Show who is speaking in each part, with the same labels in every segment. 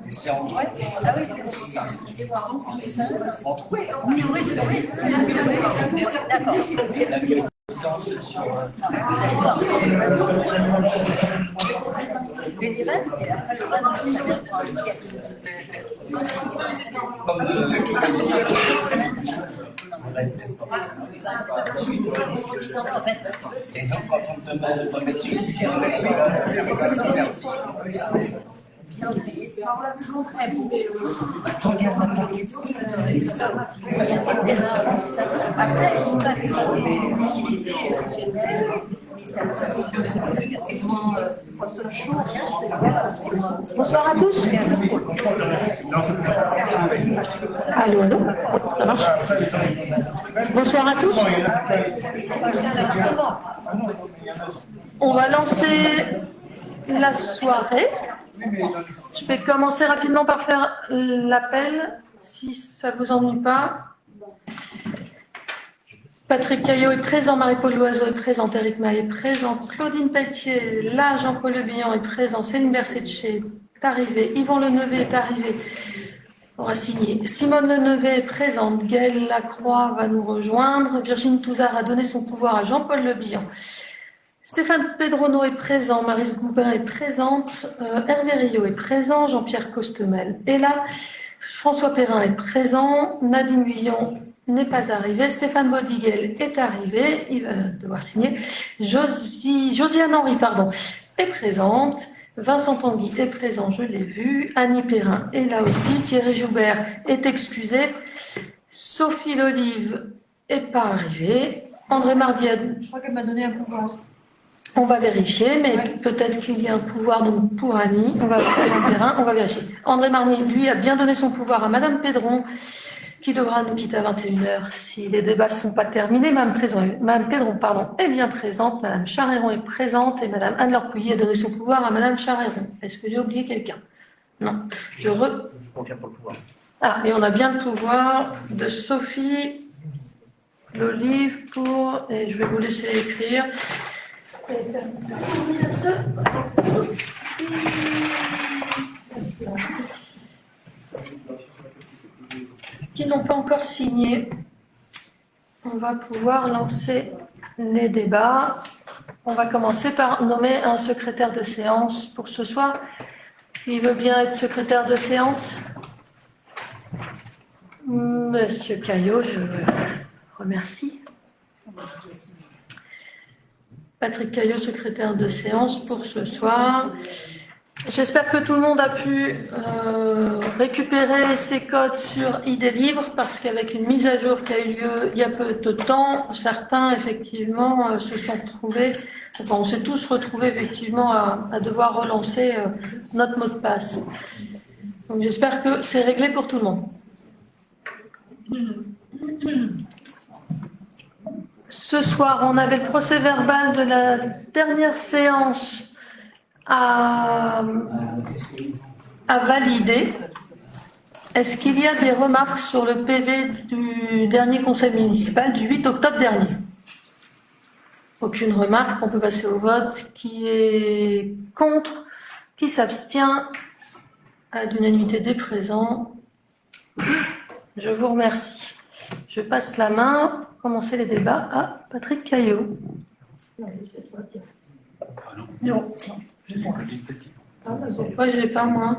Speaker 1: Et c'est entre la biopuissance sur
Speaker 2: l'IREN, c'est après le en fait,
Speaker 1: et donc quand on te demande de remettre sur ce qui remet sur
Speaker 2: après, je ne suis pas extrêmement sensibilisée émotionnelle, mais ça
Speaker 3: Bonsoir à tous. Allô, allô. Ça marche? Bonsoir à tous. On va lancer la soirée. Je vais commencer rapidement par faire l'appel, si ça ne vous ennuie pas. Patrick Caillot est présent, Marie-Paul Loiseau est présente, Éric Maille est présente, Claudine Pelletier est là, Jean-Paul Le Bihan est présent, Céline Bersetché est arrivé, Yvan Lenevé est arrivé, on va signer. Simone Lenevé est présente, Gaëlle Lacroix va nous rejoindre, Virginie Touzard a donné son pouvoir à Jean-Paul Le Bihan. Stéphane Pedrono est présent, Maryse Goubin est présente, Hervé Rio est présent, Jean-Pierre Costemel est là, François Perrin est présent, Nadine Guillon n'est pas arrivé, Stéphane Bodiguel est arrivé, il va devoir signer, Josiane Henry est présente, Vincent Tanguy est présent, je l'ai vu, Annie Perrin est là aussi, Thierry Joubert est excusé, Sophie Lolive n'est pas arrivée, André Mardiade,
Speaker 4: je crois qu'elle m'a donné un pouvoir.
Speaker 3: On va vérifier, mais peut-être qu'il y a un pouvoir donc pour Annie. On va on va vérifier. André Marnier, lui, a bien donné son pouvoir à Madame Pedron, qui devra nous quitter à 21h si les débats ne sont pas terminés. Madame Pedron, est bien présente. Madame Charéron est présente et Madame Anne-Laure Pouilly a donné son pouvoir à Madame Charéron. Est-ce que j'ai oublié quelqu'un? Non. Je
Speaker 1: confirme pour le pouvoir.
Speaker 3: Ah, et on a bien le pouvoir de Sophie Lolive pour... Et je vais vous laisser écrire. Qui n'ont pas encore signé, on va pouvoir lancer les débats. On va commencer par nommer un secrétaire de séance pour ce soir. Qui veut bien être secrétaire de séance? Monsieur Caillot, je vous remercie. Patrick Caillot, secrétaire de séance pour ce soir. J'espère que tout le monde a pu récupérer ses codes sur ID Libre, parce qu'avec une mise à jour qui a eu lieu il y a peu de temps, certains effectivement se sont retrouvés, on s'est tous retrouvés effectivement à devoir relancer notre mot de passe. Donc j'espère que c'est réglé pour tout le monde. Ce soir, on avait le procès verbal de la dernière séance à valider. Est-ce qu'il y a des remarques sur le PV du dernier conseil municipal du 8 octobre dernier? Aucune remarque, on peut passer au vote. Qui est contre? Qui s'abstient? À l'unanimité des présents. Je vous remercie. Je passe la main, commencer les débats à Patrick Caillot.
Speaker 4: Non,
Speaker 3: Pourquoi je l'ai pas, moi?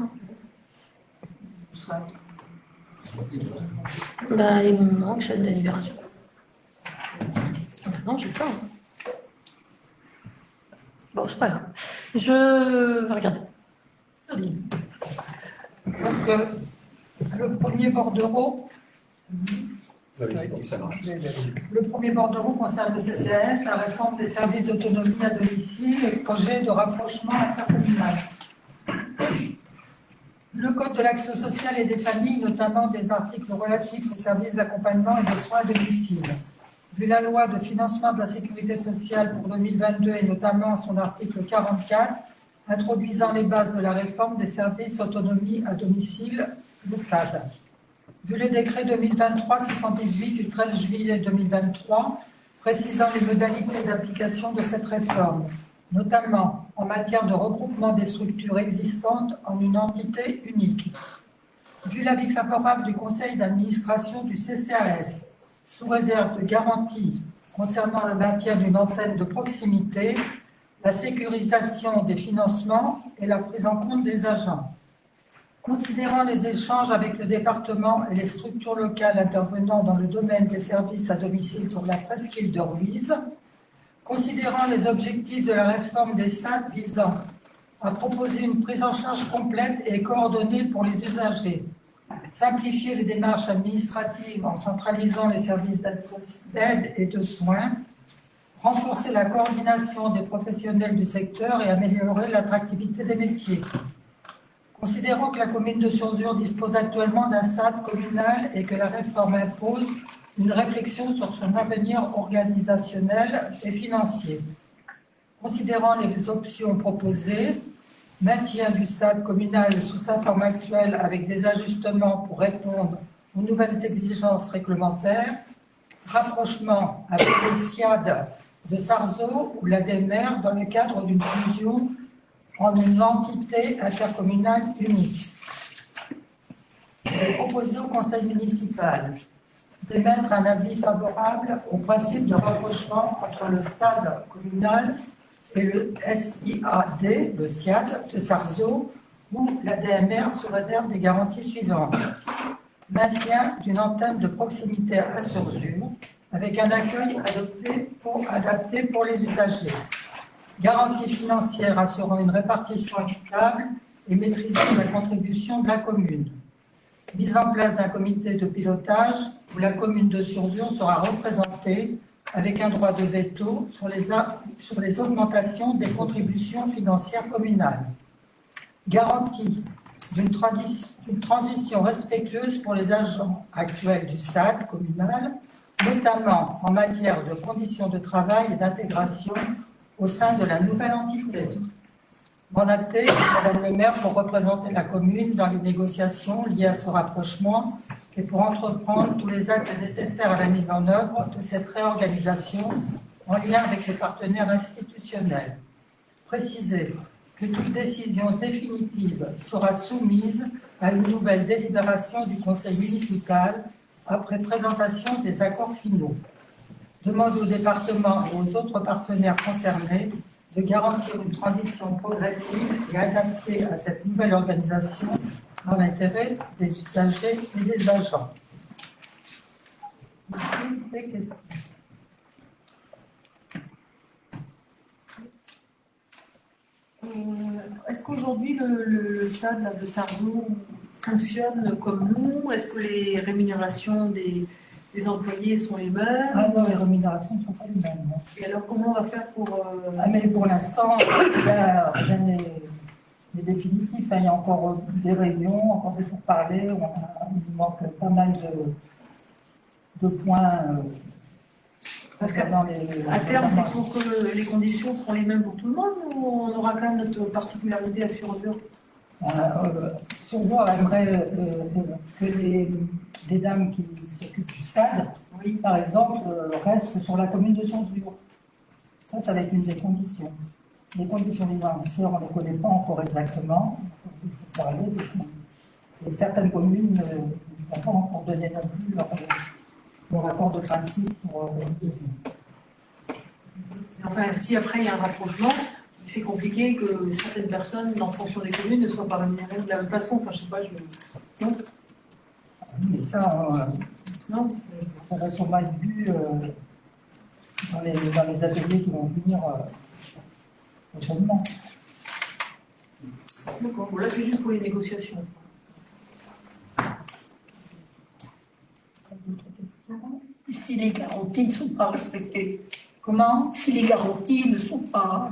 Speaker 3: Ben, il me manque cette délibération. Non, je l'ai pas. Bon, c'est pas grave. Je vais regarder.
Speaker 4: donc le premier bordereau. Le premier bordereau concerne le CCAS, la réforme des services d'autonomie à domicile et le projet de rapprochement intercommunal. Le Code de l'action sociale et des familles, notamment des articles relatifs aux services d'accompagnement et de soins à domicile. Vu la loi de financement de la sécurité sociale pour 2022 et notamment son article 44, introduisant les bases de la réforme des services autonomie à domicile, le SAD. Vu le décret 2023-618 du 13 juillet 2023, précisant les modalités d'application de cette réforme, notamment en matière de regroupement des structures existantes en une entité unique. Vu l'avis favorable du conseil d'administration du CCAS, sous réserve de garanties concernant le maintien d'une antenne de proximité, la sécurisation des financements et la prise en compte des agents. Considérant les échanges avec le département et les structures locales intervenant dans le domaine des services à domicile sur la presqu'île de Ruise, considérant les objectifs de la réforme des SAD visant à proposer une prise en charge complète et coordonnée pour les usagers, simplifier les démarches administratives en centralisant les services d'aide et de soins, renforcer la coordination des professionnels du secteur et améliorer l'attractivité des métiers. Considérant que la commune de Surzur dispose actuellement d'un SAD communal et que la réforme impose une réflexion sur son avenir organisationnel et financier. Considérant les options proposées, maintien du SAD communal sous sa forme actuelle avec des ajustements pour répondre aux nouvelles exigences réglementaires, rapprochement avec le SIAD de Sarzeau ou l'ADMR dans le cadre d'une fusion en une entité intercommunale unique. Proposer au conseil municipal d'émettre un avis favorable au principe de rapprochement entre le SAD communal et le SIAD, le SIAD de Sarzeau, ou l'ADMR sous réserve des garanties suivantes. Maintien d'une antenne de proximité à Surzur, avec un accueil adapté pour les usagers. Garantie financière assurant une répartition équitable et maîtrisant la contribution de la commune. Mise en place d'un comité de pilotage où la commune de Surzur sera représentée avec un droit de veto sur les augmentations des contributions financières communales. Garantie d'une transition respectueuse pour les agents actuels du SAD communal, notamment en matière de conditions de travail et d'intégration au sein de la nouvelle entité. Mandaté, Madame le maire, pour représenter la commune dans les négociations liées à ce rapprochement et pour entreprendre tous les actes nécessaires à la mise en œuvre de cette réorganisation en lien avec les partenaires institutionnels. Préciser que toute décision définitive sera soumise à une nouvelle délibération du conseil municipal après présentation des accords finaux. Demande au département et aux autres partenaires concernés de garantir une transition progressive et adaptée à cette nouvelle organisation dans l'intérêt des usagers et des agents. Des questions.
Speaker 5: Est-ce qu'aujourd'hui le SAD là, de Sarzeau fonctionne comme nous? Est-ce que les rémunérations des employés sont les mêmes?
Speaker 4: Ah non, les rémunérations ne sont pas les mêmes. Non.
Speaker 5: Et alors comment on va faire pour...
Speaker 4: Ah mais pour l'instant, rien n'est définitif. Hein. Il y a encore des réunions, encore des pourparlers. Il manque pas mal de points.
Speaker 5: Parce qu'à terme, c'est pour que les conditions seront les mêmes pour tout le monde ou on aura quand même notre particularité à Surzur?
Speaker 4: Surzur aimerait que les dames qui s'occupent du SAD,
Speaker 5: Oui.
Speaker 4: par exemple, restent sur la commune de Surzur. Ça va être une des conditions. Les conditions financières, on ne les connaît pas encore exactement. Il faut parler. Et certaines communes n'ont pas encore donné non plus leur accord de principe pour
Speaker 5: Enfin, si après il y a un rapprochement, c'est compliqué que certaines personnes, en fonction des communes, ne soient pas rémunérées de la même façon. Enfin, je sais pas, Non.
Speaker 4: Mais ça,
Speaker 5: Non.
Speaker 4: ça va sûrement être vu dans les ateliers qui vont venir prochainement.
Speaker 5: D'accord. Bon, là, c'est juste pour les négociations.
Speaker 4: D'autres questions?
Speaker 2: Si les garanties ne sont pas respectées,
Speaker 4: Comment?
Speaker 2: si les garanties ne sont pas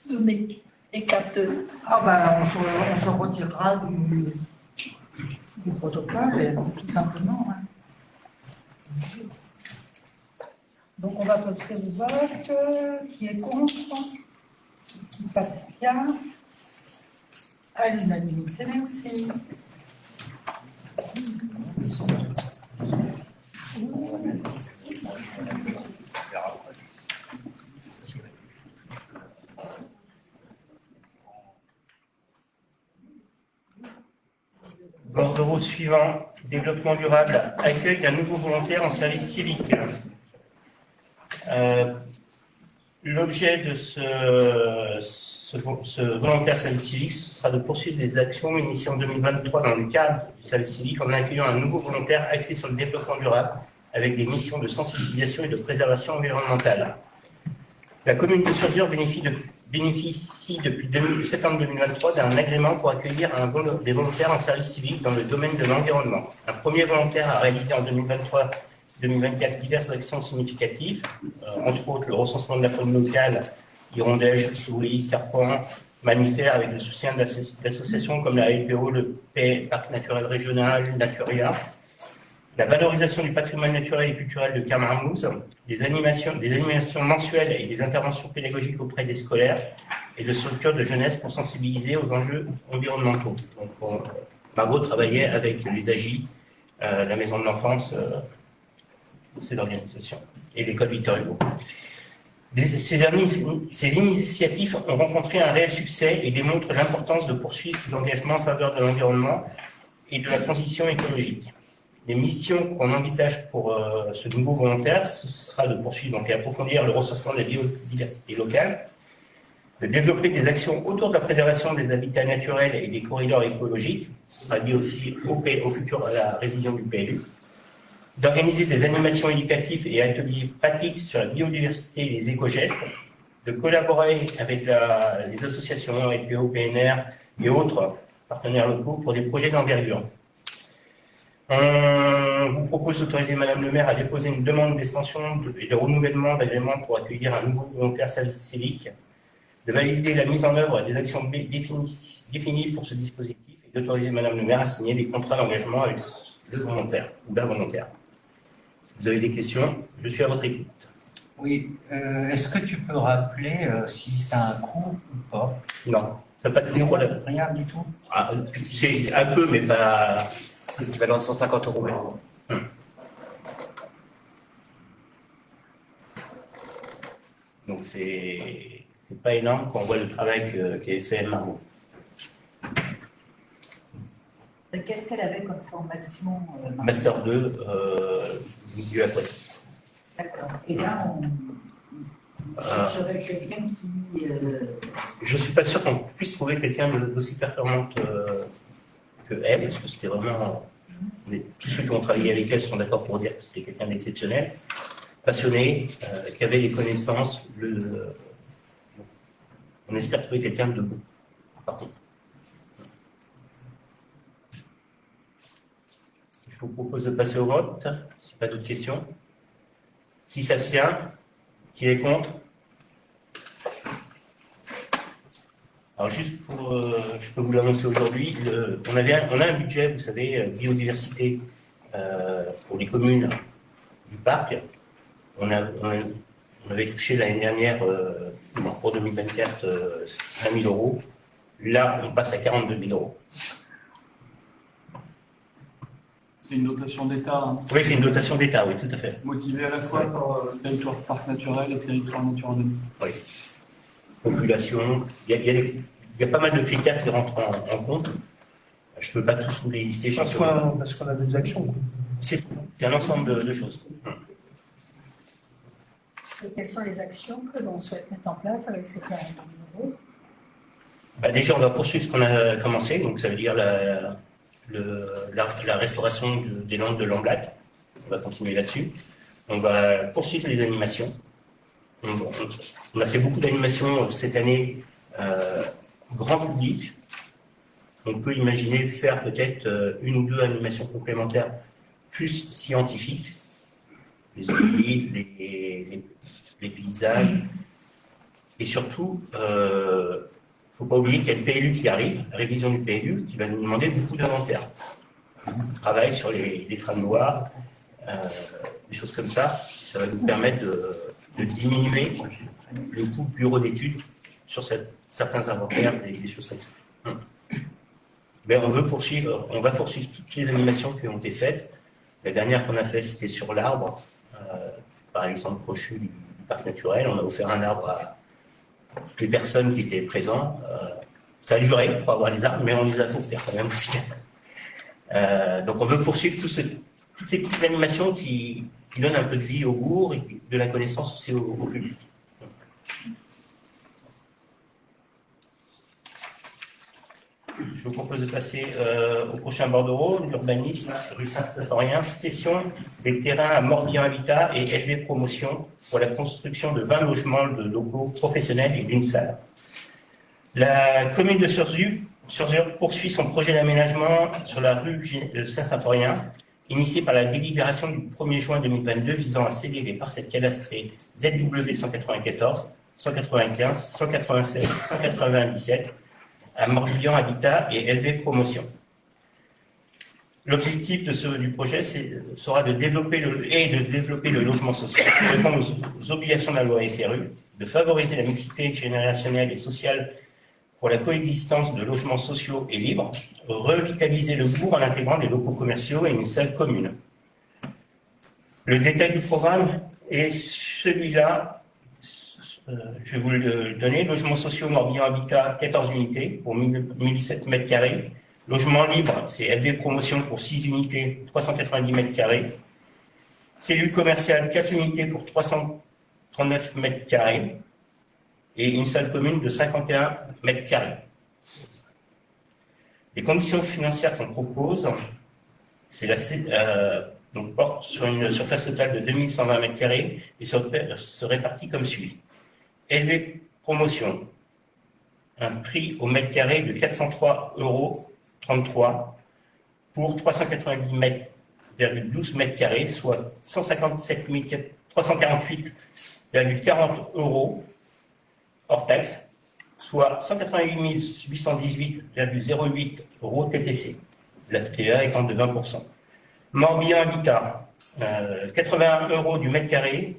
Speaker 2: données et captées,
Speaker 4: Ah ben, on se retirera du protocole, tout simplement. Hein. Donc on va passer au vote. Qui est contre? Qui s'abstient? À l'unanimité, merci.
Speaker 6: Bordereau suivant, développement durable, accueil d'un nouveau volontaire en service civique. L'objet de ce volontaire service civique sera de poursuivre les actions initiées en 2023 dans le cadre du service civique en accueillant un nouveau volontaire axé sur le développement durable avec des missions de sensibilisation et de préservation environnementale. La commune de Surzur bénéficie depuis septembre 2023 d'un agrément pour accueillir des volontaires en service civique dans le domaine de l'environnement. Un premier volontaire a réalisé en 2023-2024 diverses actions significatives, entre autres le recensement de la faune locale, hirondelles, chauves-souris, serpents, mammifères, avec le soutien d'associations comme la LPO, le Parc naturel régional, Naturia, la valorisation du patrimoine naturel et culturel de Kermarmouze, des animations mensuelles et des interventions pédagogiques auprès des scolaires et de structures de jeunesse pour sensibiliser aux enjeux environnementaux. Donc, Margot travaillait avec les AGI, la Maison de l'Enfance, c'est l'organisation, et l'école Victor Hugo. Ces initiatives ont rencontré un réel succès et démontrent l'importance de poursuivre l'engagement en faveur de l'environnement et de la transition écologique. Les missions qu'on envisage pour ce nouveau volontaire, ce sera de poursuivre et approfondir le recensement de la biodiversité locale, de développer des actions autour de la préservation des habitats naturels et des corridors écologiques, ce sera lié aussi au futur à la révision du PLU, d'organiser des animations éducatives et ateliers pratiques sur la biodiversité et les éco-gestes, de collaborer avec les associations, LPO, PNR et autres partenaires locaux pour des projets d'envergure. On vous propose d'autoriser Madame le maire à déposer une demande d'extension et de renouvellement d'agrément pour accueillir un nouveau volontaire service civique, de valider la mise en œuvre des actions définies pour ce dispositif et d'autoriser Madame le maire à signer des contrats d'engagement avec le volontaire ou la volontaire. Si vous avez des questions, je suis à votre écoute.
Speaker 1: Oui, est-ce que tu peux rappeler si ça a un coût ou pas?
Speaker 6: Non, ça n'a pas de
Speaker 1: Zéro,
Speaker 6: problème.
Speaker 1: rien du tout.
Speaker 6: Ah, c'est un peu, mais pas...
Speaker 7: C'est l'équivalent de 150 €.
Speaker 6: Donc c'est pas énorme quand on voit le travail qu'avait fait Margot.
Speaker 8: Qu'est-ce qu'elle avait comme formation
Speaker 6: Master 2 du aquatique.
Speaker 8: D'accord. Et là, on chercherait quelqu'un qui...
Speaker 6: Je suis pas sûr qu'on puisse trouver quelqu'un d'aussi performante que elle, parce que c'était vraiment... tous ceux qui ont travaillé avec elle sont d'accord pour dire que c'était quelqu'un d'exceptionnel, passionné, qui avait les connaissances. On espère trouver quelqu'un de bon, par contre. Je vous propose de passer au vote, si pas d'autres questions. Qui s'abstient? Qui est contre? Alors juste pour, je peux vous l'annoncer aujourd'hui, on a un budget, vous savez, biodiversité pour les communes du parc. On avait touché l'année dernière, pour 2024, 5 000 €. Là, on passe à 42 000 €.
Speaker 9: C'est une dotation d'État. Hein.
Speaker 6: Oui, c'est une dotation d'État, oui, tout à fait.
Speaker 9: Motivée à la fois par territoire parc naturel et territoire nature 2000.
Speaker 6: Oui. Population, il y a pas mal de critères qui rentrent en compte. Je ne peux pas tous vous les lister.
Speaker 10: Parce qu'on a des actions. Quoi.
Speaker 6: C'est un ensemble de choses.
Speaker 2: Et quelles sont les actions que l'on souhaite mettre en place avec ces 40 000 €?
Speaker 6: Déjà, on va poursuivre ce qu'on a commencé, donc ça veut dire la restauration des landes de Lamblate. On va continuer là-dessus. On va poursuivre les animations. On a fait beaucoup d'animations cette année, grand public. On peut imaginer faire peut-être une ou deux animations complémentaires plus scientifiques. Les olives, les paysages. Et surtout, il ne faut pas oublier qu'il y a le PLU qui arrive, la révision du PLU, qui va nous demander beaucoup d'inventaire. Travail sur les trames noires, des choses comme ça. Ça va nous permettre de diminuer le coût de bureau d'études sur certains inventaires, des choses comme ça. Mais on va poursuivre toutes les animations qui ont été faites. La dernière qu'on a faite, c'était sur l'arbre, par Alexandre Crochu du parc naturel. On a offert un arbre à toutes les personnes qui étaient présentes. Ça a duré pour avoir les arbres, mais on les a offerts quand même au final. Donc on veut poursuivre toutes ces petites animations qui donnent un peu de vie au bourg et de la connaissance aussi au public. Je vous propose de passer au prochain bordereau, l'urbanisme, rue Saint-Symphorien, cession des terrains à Morbihan Habitat et LV Promotion pour la construction de 20 logements de locaux professionnels et d'une salle. La commune de Surzur poursuit son projet d'aménagement sur la rue Saint-Symphorien, initié par la délibération du 1er juin 2022 visant à céder les parcelles cadastrées ZW 194, 195, 196, 197 à Morbihan Habitat et LV Promotion. L'objectif du projet sera de développer le logement social, de répondre aux obligations de la loi SRU, de favoriser la mixité générationnelle et sociale pour la coexistence de logements sociaux et libres, revitaliser le bourg en intégrant des locaux commerciaux et une salle commune. Le détail du programme est celui-là. Je vais vous le donner. Logements sociaux Morbihan Habitat, 14 unités pour 1007 m². Logement libre, c'est LV Promotion pour 6 unités, 390 m². Cellule commerciale, 4 unités pour 339 m². Et une salle commune de 51 m². Les conditions financières qu'on propose, donc porte sur une surface totale de 2120 m² et se répartit comme suit. LV Promotion, un prix au mètre carré de 403,33 € pour 390,12 m², soit 157 348,40 € hors taxe, soit 188 818,08 € TTC, la TVA étant de 20%. Morbihan Habitat, 81 € du mètre carré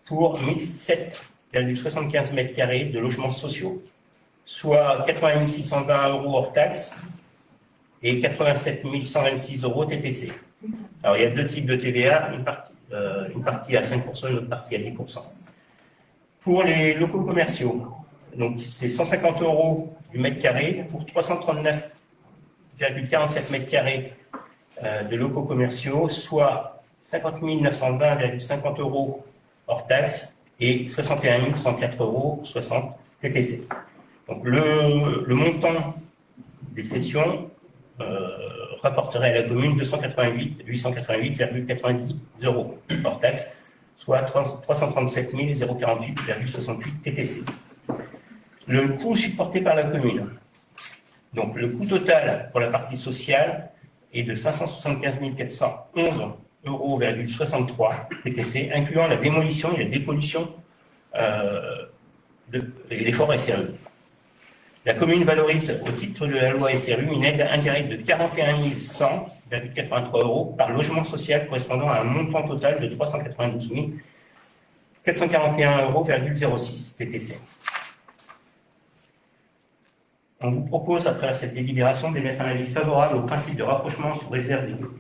Speaker 6: pour 1007,75 m² de logements sociaux, soit 80 620 € hors taxe et 87 126 € TTC. Alors, il y a deux types de TVA, une partie à 5%, une autre partie à 10%. Pour les locaux commerciaux, donc c'est 150 € du mètre carré pour 339,47 m² de locaux commerciaux, soit 50 920,50 € hors taxe et 61 104,60 € TTC. Donc le montant des cessions rapporterait à la commune 888,90 € hors taxe, soit 337 048,68 TTC. Le coût supporté par la commune. Donc le coût total pour la partie sociale est de 575 411,63 € TTC, incluant la démolition et la dépollution et l'effort SRU. La commune valorise au titre de la loi SRU une aide indirecte de 41 100,83 € par logement social correspondant à un montant total de 392 441,06 € TTC. On vous propose, à travers cette délibération, d'émettre un avis favorable au principe de rapprochement sous réserve des deux.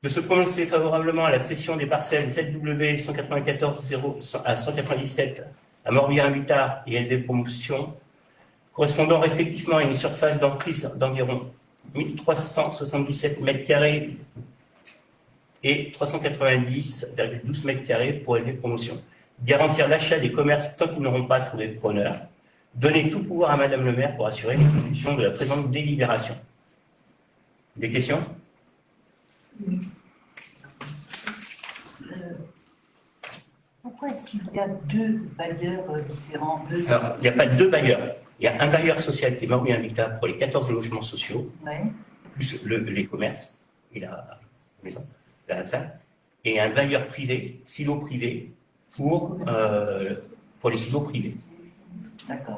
Speaker 6: De se prononcer favorablement à la cession des parcelles ZW 194 à 197 à Morbihan Habitat et LV Promotion, correspondant respectivement à une surface d'emprise d'environ 1377 m² et 390,12 m² pour LV Promotion. Garantir l'achat des commerces tant qu'ils n'auront pas trouvé de preneur. Donner tout pouvoir à Madame le maire pour assurer l'exécution de la présente délibération. Des questions ?
Speaker 8: Pourquoi est-ce qu'il y a deux bailleurs différents
Speaker 6: Alors, il n'y a pas deux bailleurs. Il y a un bailleur social qui est Morbihan Habitat pour les 14 logements sociaux, plus les commerces et la maison, la salle, et un bailleur privé, silo privé, pour les silos privés.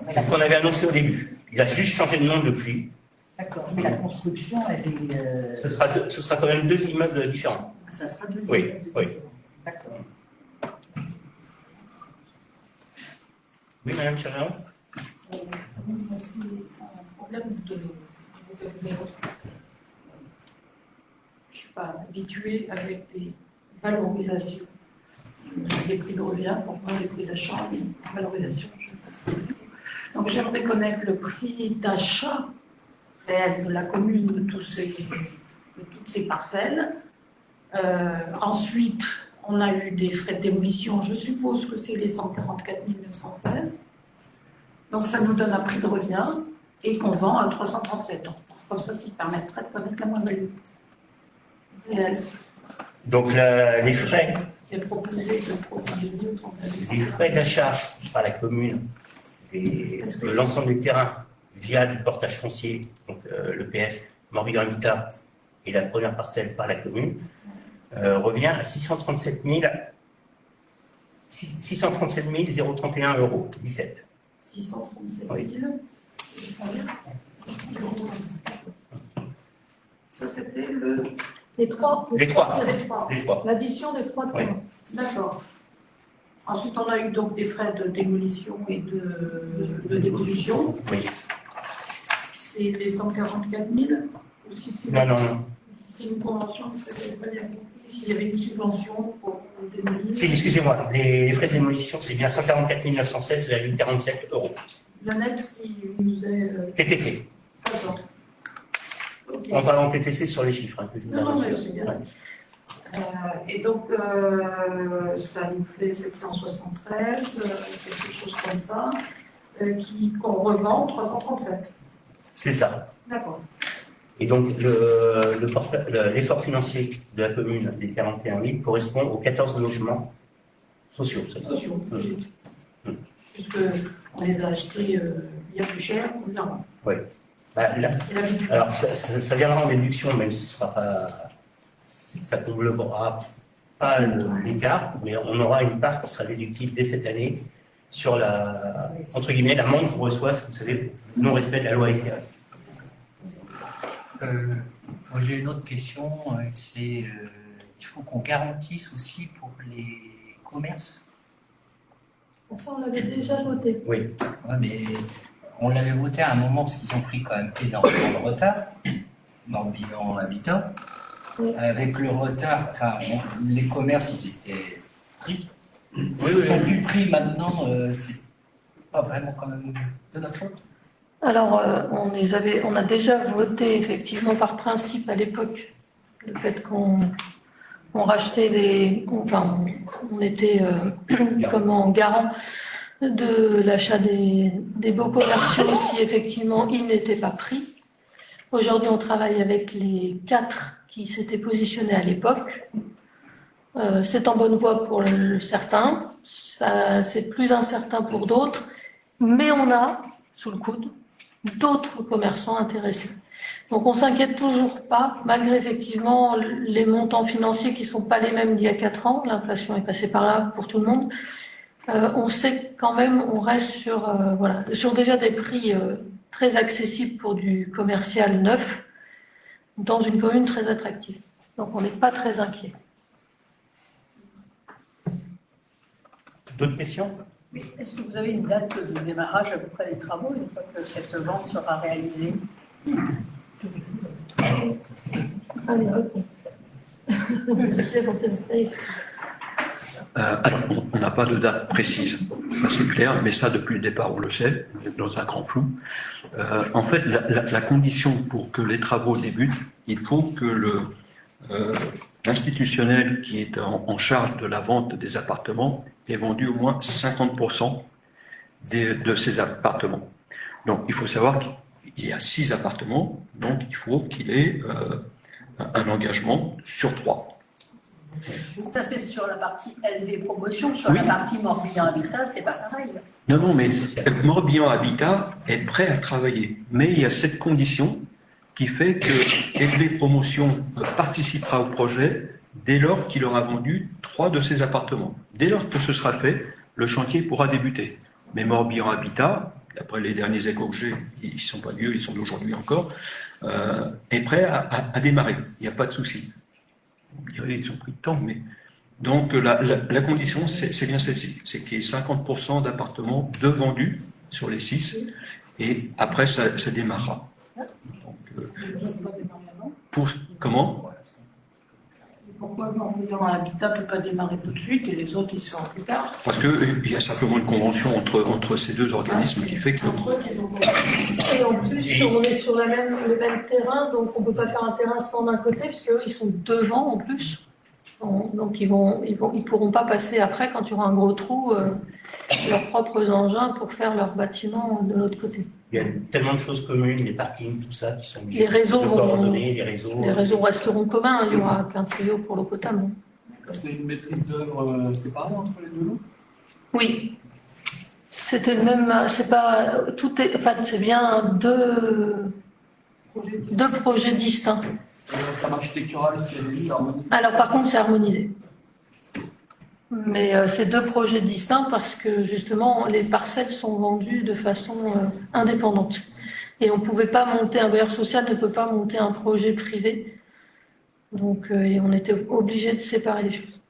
Speaker 6: C'est ce qu'on avait annoncé au début. Il a juste changé de nom depuis.
Speaker 8: D'accord, mais la construction, elle est...
Speaker 6: Ce sera quand même deux immeubles différents.
Speaker 8: Ça sera deux
Speaker 6: oui,
Speaker 8: immeubles
Speaker 6: oui.
Speaker 8: différents. D'accord.
Speaker 6: Oui, Madame Charion.
Speaker 5: C'est un problème de vocabulaire. Je ne suis pas habituée avec des valorisations
Speaker 3: des prix de revient, pour moi, les prix d'achat, les valorisations. Donc j'aimerais connaître le prix d'achat réel de la commune de toutes ces parcelles. Ensuite, on a eu des frais de démolition, je suppose que c'est les 144 916. Donc ça nous donne un prix de revient et qu'on vend à 337 ans. Comme ça permettrait de connaître la moins-value réelle.
Speaker 6: Donc les frais d'achat par la commune de l'ensemble des terrains via du portage foncier, donc l'EPF, Morbihan Habitat et la première parcelle par la commune, revient à 637 031 euros 17.
Speaker 3: 637 000.
Speaker 6: Oui.
Speaker 3: Ça, c'était les trois. L'addition des trois terrains. Oui. D'accord. Ensuite, on a eu donc des frais de démolition et de dévolution.
Speaker 6: Oui.
Speaker 3: C'est les 144 000 ou si c'est
Speaker 6: non.
Speaker 3: C'est une convention, s'il y avait une subvention pour démolir.
Speaker 6: Excusez-moi, les frais de démolition, c'est bien 144 916,47 euros.
Speaker 3: Le net qui nous est.
Speaker 6: TTC.
Speaker 3: D'accord. Okay.
Speaker 6: On parle en TTC sur les chiffres que je vous annonce.
Speaker 3: Et donc, ça nous fait 773, quelque chose comme ça, qu'on revend 337.
Speaker 6: C'est ça.
Speaker 3: D'accord.
Speaker 6: Et donc, l'effort financier de la commune des 41 000 correspond aux 14 logements sociaux.
Speaker 3: Sociaux, logique. Puisqu'on les a achetés bien plus cher, bien.
Speaker 6: Oui. Alors, ça viendra en déduction, même si ça ne comblera pas l'écart, mais on aura une part qui sera déductible dès cette année sur entre guillemets, l'amende qu'on reçoit, vous savez, non-respect de la loi SRF.
Speaker 1: Moi, j'ai une autre question, c'est il faut qu'on garantisse aussi pour les commerces.
Speaker 3: Ça, on l'avait déjà voté.
Speaker 6: Oui.
Speaker 1: Ouais, mais on l'avait voté à un moment parce qu'ils ont pris quand même énormément de retard dans le bilan Habitat. Oui. Avec le retard, les commerces, ils étaient pris. Ils sont plus pris maintenant, c'est pas vraiment quand même de notre faute.
Speaker 3: Alors, on a déjà voté effectivement par principe à l'époque le fait qu'on rachetait on était garant de l'achat des beaux commerciaux si effectivement ils n'étaient pas pris. Aujourd'hui, on travaille avec les 4 qui s'étaient positionnés à l'époque. C'est en bonne voie pour certains, c'est plus incertain pour d'autres, mais on a sous le coude d'autres commerçants intéressés. Donc on ne s'inquiète toujours pas, malgré effectivement les montants financiers qui ne sont pas les mêmes d'il y a 4 ans, l'inflation est passée par là pour tout le monde. On sait quand même, on reste sur déjà des prix très accessibles pour du commercial neuf, dans une commune très attractive. Donc on n'est pas très inquiet.
Speaker 6: D'autres questions ?
Speaker 2: Oui. Est-ce que vous avez une date de démarrage à peu près des travaux une fois que cette vente sera réalisée?
Speaker 11: Alors, on n'a pas de date précise, ça c'est clair, mais ça depuis le départ on le sait, on est dans un grand flou. En fait, la condition pour que les travaux débutent, il faut que l'institutionnel qui est en charge de la vente des appartements ait vendu au moins 50% de ces appartements. Donc il faut savoir qu'il y a 6 appartements, donc il faut qu'il ait un engagement sur 3.
Speaker 2: Ça, c'est sur la partie LV Promotion. Sur la partie Morbihan Habitat, c'est pas pareil.
Speaker 11: Non, mais Morbihan Habitat est prêt à travailler. Mais il y a cette condition qui fait que LV Promotion participera au projet dès lors qu'il aura vendu 3 de ses appartements. Dès lors que ce sera fait, le chantier pourra débuter. Mais Morbihan Habitat, d'après les derniers échos que j'ai, ils ne sont pas vieux, ils sont d'aujourd'hui encore, est prêt à démarrer. Il n'y a pas de souci. On dirait ils ont pris le temps, mais... Donc la condition, c'est bien celle-ci, c'est qu'il y ait 50% d'appartements de vendus sur les 6, et après ça démarrera. Donc, comment ?
Speaker 5: Pourquoi Morbihan Habitat ne peut pas démarrer tout de suite et les autres ils seront plus tard?
Speaker 11: Parce qu'il y a simplement une convention entre ces deux organismes qui fait que...
Speaker 5: Entre eux, ils ont
Speaker 3: Et en plus, on est sur le même terrain, donc on ne peut pas faire un terrain sans d'un côté, parce qu'eux, ils sont devant en plus. Donc ils pourront pas passer après, quand il y aura un gros trou, leurs propres engins pour faire leur bâtiment de l'autre côté.
Speaker 6: Il y a tellement de choses communes, les parkings, tout ça, qui sont
Speaker 3: Les réseaux
Speaker 6: de
Speaker 3: vont-
Speaker 6: coordonnées, les réseaux.
Speaker 3: resteront communs, il n'y aura qu'un tuyau pour l'eau potable.
Speaker 9: C'est une maîtrise d'œuvre séparée entre les deux lots?
Speaker 3: Oui. C'était le même, c'est pas, tout est, enfin, c'est bien deux projets distincts.
Speaker 9: En termes architectural, c'est harmonisé.
Speaker 3: Alors par contre, c'est harmonisé. Mais c'est deux projets distincts parce que justement, les parcelles sont vendues de façon indépendante. Et on ne pouvait pas monter, un bailleur social ne peut pas monter un projet privé. Donc et on était obligé de séparer les choses.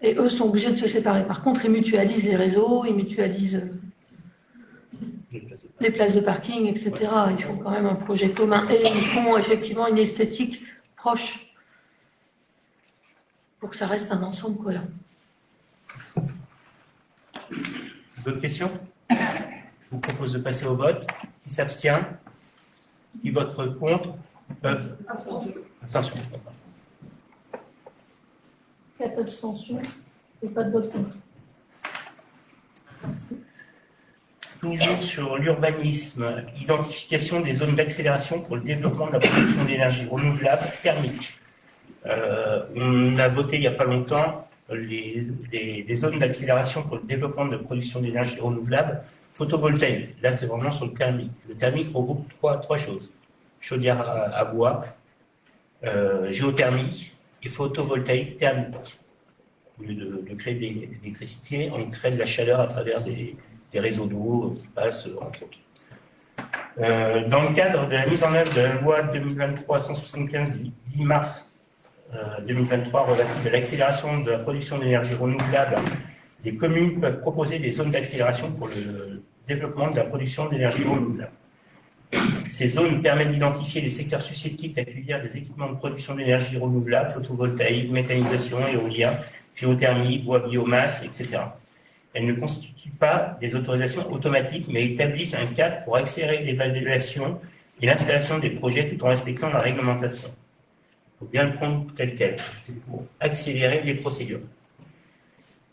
Speaker 3: Et eux sont obligés de se séparer. Par contre, ils mutualisent les réseaux, ils mutualisent les places de parking, etc. Ils font quand même un projet commun. Et ils font effectivement une esthétique proche pour que ça reste un ensemble cohérent.
Speaker 6: D'autres questions? Je vous propose de passer au vote. Qui s'abstient? Qui vote contre? Abstention.
Speaker 3: Il n'y a pas d'abstention et pas de vote contre.
Speaker 6: Toujours sur l'urbanisme, identification des zones d'accélération pour le développement de la production d'énergie renouvelable thermique. On a voté il n'y a pas longtemps les zones d'accélération pour le développement de la production d'énergie renouvelable photovoltaïque. Là, c'est vraiment sur le thermique. Le thermique regroupe trois choses. Chaudière à bois, géothermie et photovoltaïque thermique. Au lieu de créer de l'électricité, on crée de la chaleur à travers des réseaux d'eau qui passent, entre autres. Dans le cadre de la mise en œuvre de la loi 2023-175 du 10 mars 2023 relative à l'accélération de la production d'énergie renouvelable, les communes peuvent proposer des zones d'accélération pour le développement de la production d'énergie renouvelable. Ces zones permettent d'identifier les secteurs susceptibles d'accueillir des équipements de production d'énergie renouvelable, photovoltaïque, méthanisation, éolien, géothermie, bois, biomasse, etc. Elles ne constituent pas des autorisations automatiques, mais établissent un cadre pour accélérer l'évaluation et l'installation des projets tout en respectant la réglementation. Il faut bien le prendre tel quel. C'est pour accélérer les procédures.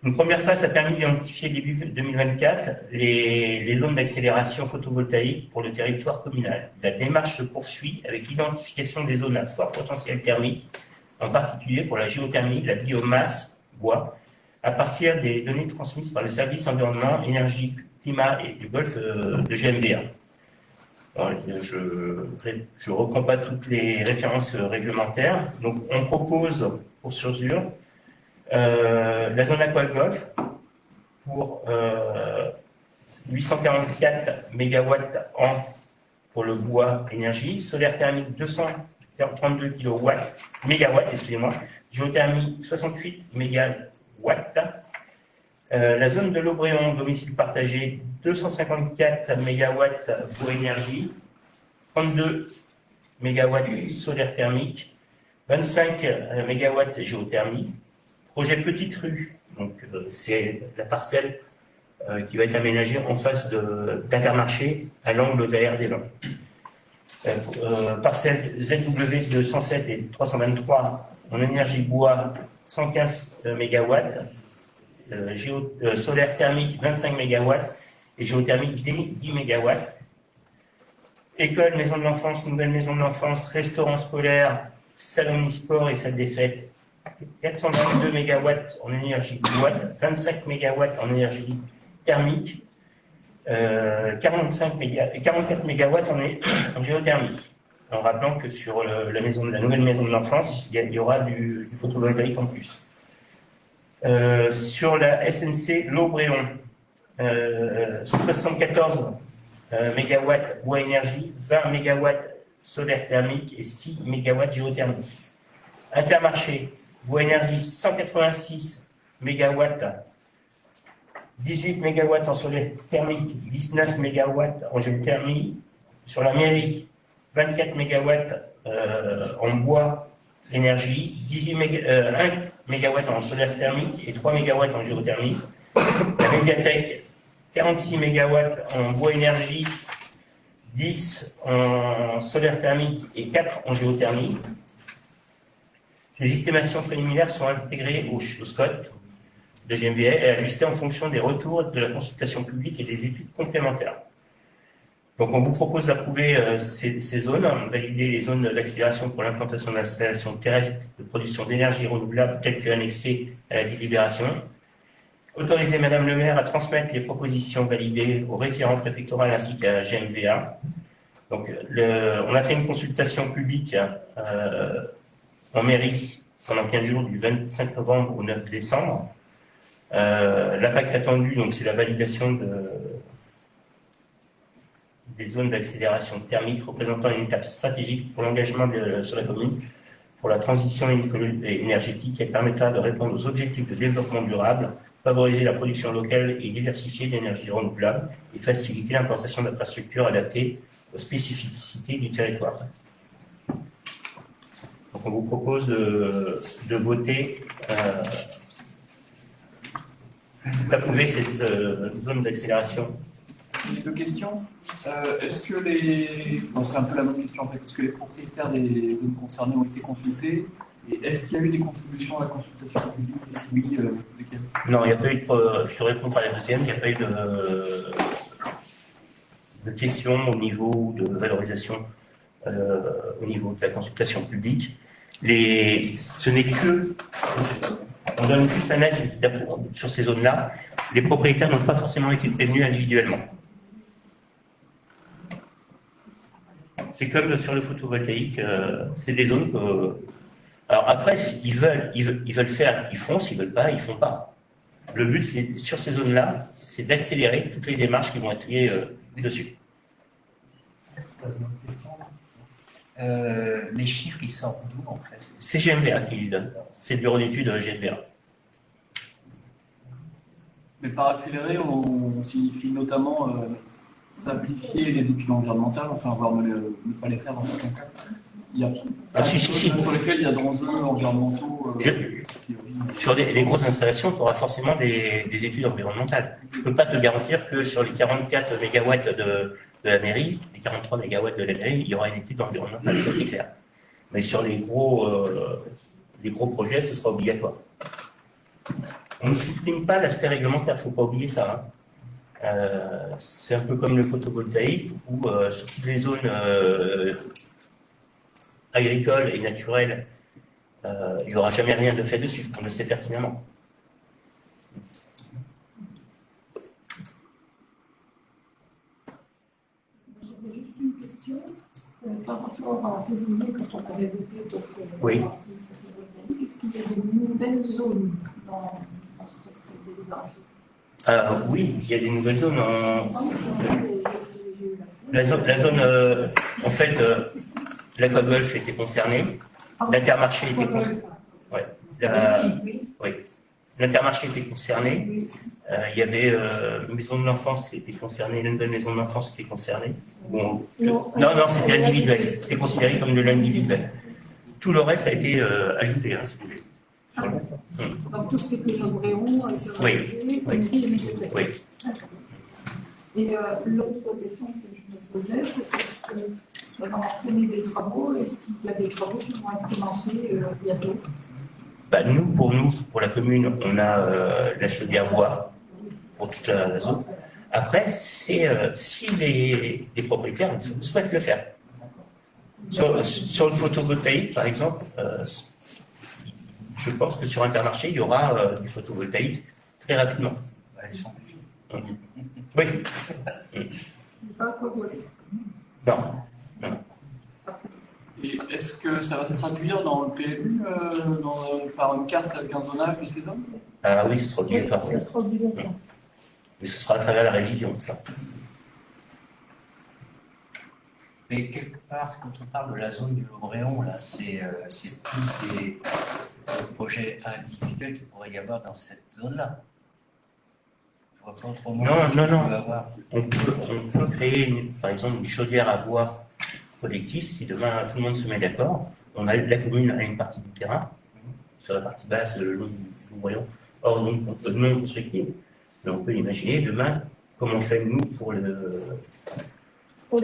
Speaker 6: Une première phase a permis d'identifier début 2024 les zones d'accélération photovoltaïque pour le territoire communal. La démarche se poursuit avec l'identification des zones à fort potentiel thermique, en particulier pour la géothermie, la biomasse, bois, à partir des données transmises par le service environnement, énergie, climat et du Golfe de GmbH. Alors, je ne reprends pas toutes les références réglementaires. Donc, on propose, pour Sursur, la zone aqua-golf pour 844 MW an pour le bois énergie, solaire thermique 232 MW, excusez-moi, géothermie 68 MW, la zone de l'Aubréon, domicile partagé 254 MW bois énergie, 32 MW solaire thermique, 25 MW géothermie. Projet Petite Rue, donc c'est la parcelle qui va être aménagée en face d'Intermarché à l'angle de la RD20. Parcelle ZW 207 et 323 en énergie bois 115 MW, solaire thermique 25 MW et géothermique 10 MW. École, maison de l'enfance, nouvelle maison de l'enfance, restaurant scolaire, salon e-sport et salle des fêtes. 422 MW en énergie bois, 25 MW en énergie thermique, 44 MW en géothermie. En rappelant que sur la nouvelle maison de l'enfance, il y aura du photovoltaïque en plus. Sur la SNC L'Aubréon, 74 MW bois énergie, 20 MW solaire thermique et 6 MW géothermique. Intermarché, bois énergie 186 MW, 18 MW en solaire thermique, 19 MW en géothermie. Sur la mairie, 24 MW en bois énergie, 1 MW en solaire thermique et 3 MW en géothermie. La médiathèque, 46 MW en bois énergie, 10 en solaire thermique et 4 en géothermie. Ces estimations préliminaires sont intégrées au SCOT de GMVA et ajustées en fonction des retours de la consultation publique et des études complémentaires. Donc on vous propose d'approuver ces zones, valider les zones d'accélération pour l'implantation d'installations terrestres de production d'énergie renouvelable telles qu'annexées à la délibération. Autoriser Madame le maire à transmettre les propositions validées au référent préfectoral ainsi qu'à GMVA. Donc on a fait une consultation publique en mairie pendant 15 jours du 25 novembre au 9 décembre. L'impact attendu, donc c'est la validation des zones d'accélération thermique représentant une étape stratégique pour l'engagement sur la commune pour la transition énergétique et permettra de répondre aux objectifs de développement durable, favoriser la production locale et diversifier l'énergie renouvelable et faciliter l'implantation d'infrastructures adaptées aux spécificités du territoire. Donc on vous propose de voter, d'approuver cette zone d'accélération.
Speaker 9: Deux questions. Est-ce que c'est un peu la même question en fait. Est-ce que les propriétaires des zones concernées ont été consultés? Et est-ce qu'il y a eu des contributions à la consultation publique? Oui, lesquelles?
Speaker 6: Non, il n'y a pas eu je te réponds par la deuxième, il n'y a pas eu de questions au niveau de valorisation, au niveau de la consultation publique. Ce n'est que, on donne juste un avis sur ces zones-là. Les propriétaires n'ont pas forcément été prévenus individuellement. C'est comme sur le photovoltaïque, c'est des zones que... Alors après, s'ils veulent faire, ils font, s'ils ne veulent pas, ils ne font pas. Le but, c'est, sur ces zones-là, c'est d'accélérer toutes les démarches qui vont être liées dessus.
Speaker 1: Les chiffres, ils sortent d'où en fait?
Speaker 6: C'est GMVA qui les donne. C'est le bureau d'études GMVA.
Speaker 9: Mais par accélérer, on signifie notamment simplifier les études environnementales, enfin, voire ne pas les faire dans certains cas. Il y a
Speaker 6: si.
Speaker 9: Sur lesquels il y a d'enjeux environnementaux.
Speaker 6: Sur les grosses installations, tu auras forcément des études environnementales. Je ne peux pas te garantir que sur les 44 MW de la mairie, les 43 MW de la mairie, il y aura une étude environnementale, ça c'est clair. Mais sur les gros projets, ce sera obligatoire. On ne supprime pas l'aspect réglementaire, il ne faut pas oublier ça. C'est un peu comme le photovoltaïque, où sur toutes les zones agricoles et naturelles, il n'y aura jamais rien de fait dessus, on le sait pertinemment.
Speaker 2: J'avais juste une question. Par rapport à février, quand on avait voté
Speaker 6: oui.
Speaker 2: Est-ce qu'il y a des nouvelles zones dans cette délibération?
Speaker 6: Oui, il y a des nouvelles zones. La zone, en fait, l'Aquagolf était concernée, l'Intermarché était concerné. Ouais. Oui. L'Intermarché était concerné. Il y avait une maison de l'enfance qui était concernée, une nouvelle maison de l'enfance qui était concernée. Bon, non, c'était individuel. C'était considéré comme de l'individuel. Tout le reste a été ajouté, si vous voulez.
Speaker 2: Donc tout ce qui était Jobréon,
Speaker 6: oui. Oui.
Speaker 2: Et l'autre question que je me posais, c'est est-ce que ça va entraîner des travaux? Est-ce qu'il y a des travaux qui vont être commencés bientôt?
Speaker 6: Pour la commune, on a la chaudière bois pour toute la zone. Après, si les propriétaires souhaitent le faire. Sur le photovoltaïque, par exemple, je pense que sur Intermarché, il y aura du photovoltaïque très rapidement. Oui. Non.
Speaker 9: Et est-ce que ça va se traduire dans le PLU par une carte avec un zonage de ces zones?
Speaker 6: Ah oui, ce sera obligatoire.
Speaker 2: Oui, ça sera obligatoire.
Speaker 6: Mais ce sera à travers la révision, ça.
Speaker 1: Mais quelque part, quand on parle de la zone du Lobréon, là, c'est plus des projets individuels qu'il pourrait y avoir dans cette zone-là. Je vois pas autrement.
Speaker 6: Non. On peut créer, par exemple, une chaudière à bois collectif, si demain tout le monde se met d'accord, la commune a une partie du terrain, sur la partie basse, nous voyons, hors non constructible. Mais on peut imaginer demain comment on fait nous pour les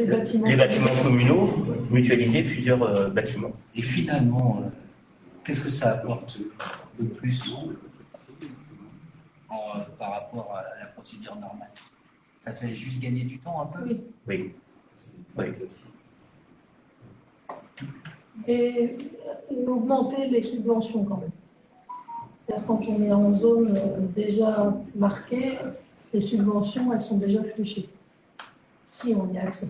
Speaker 6: bâtiments communaux, mutualiser plusieurs bâtiments.
Speaker 1: Et finalement, qu'est-ce que ça apporte de plus par rapport à la procédure normale? Ça fait juste gagner du temps un peu?
Speaker 6: Oui.
Speaker 3: Et augmenter les subventions quand même. C'est-à-dire quand on est en zone déjà marquée, les subventions, elles sont déjà fléchées, si on y a accès.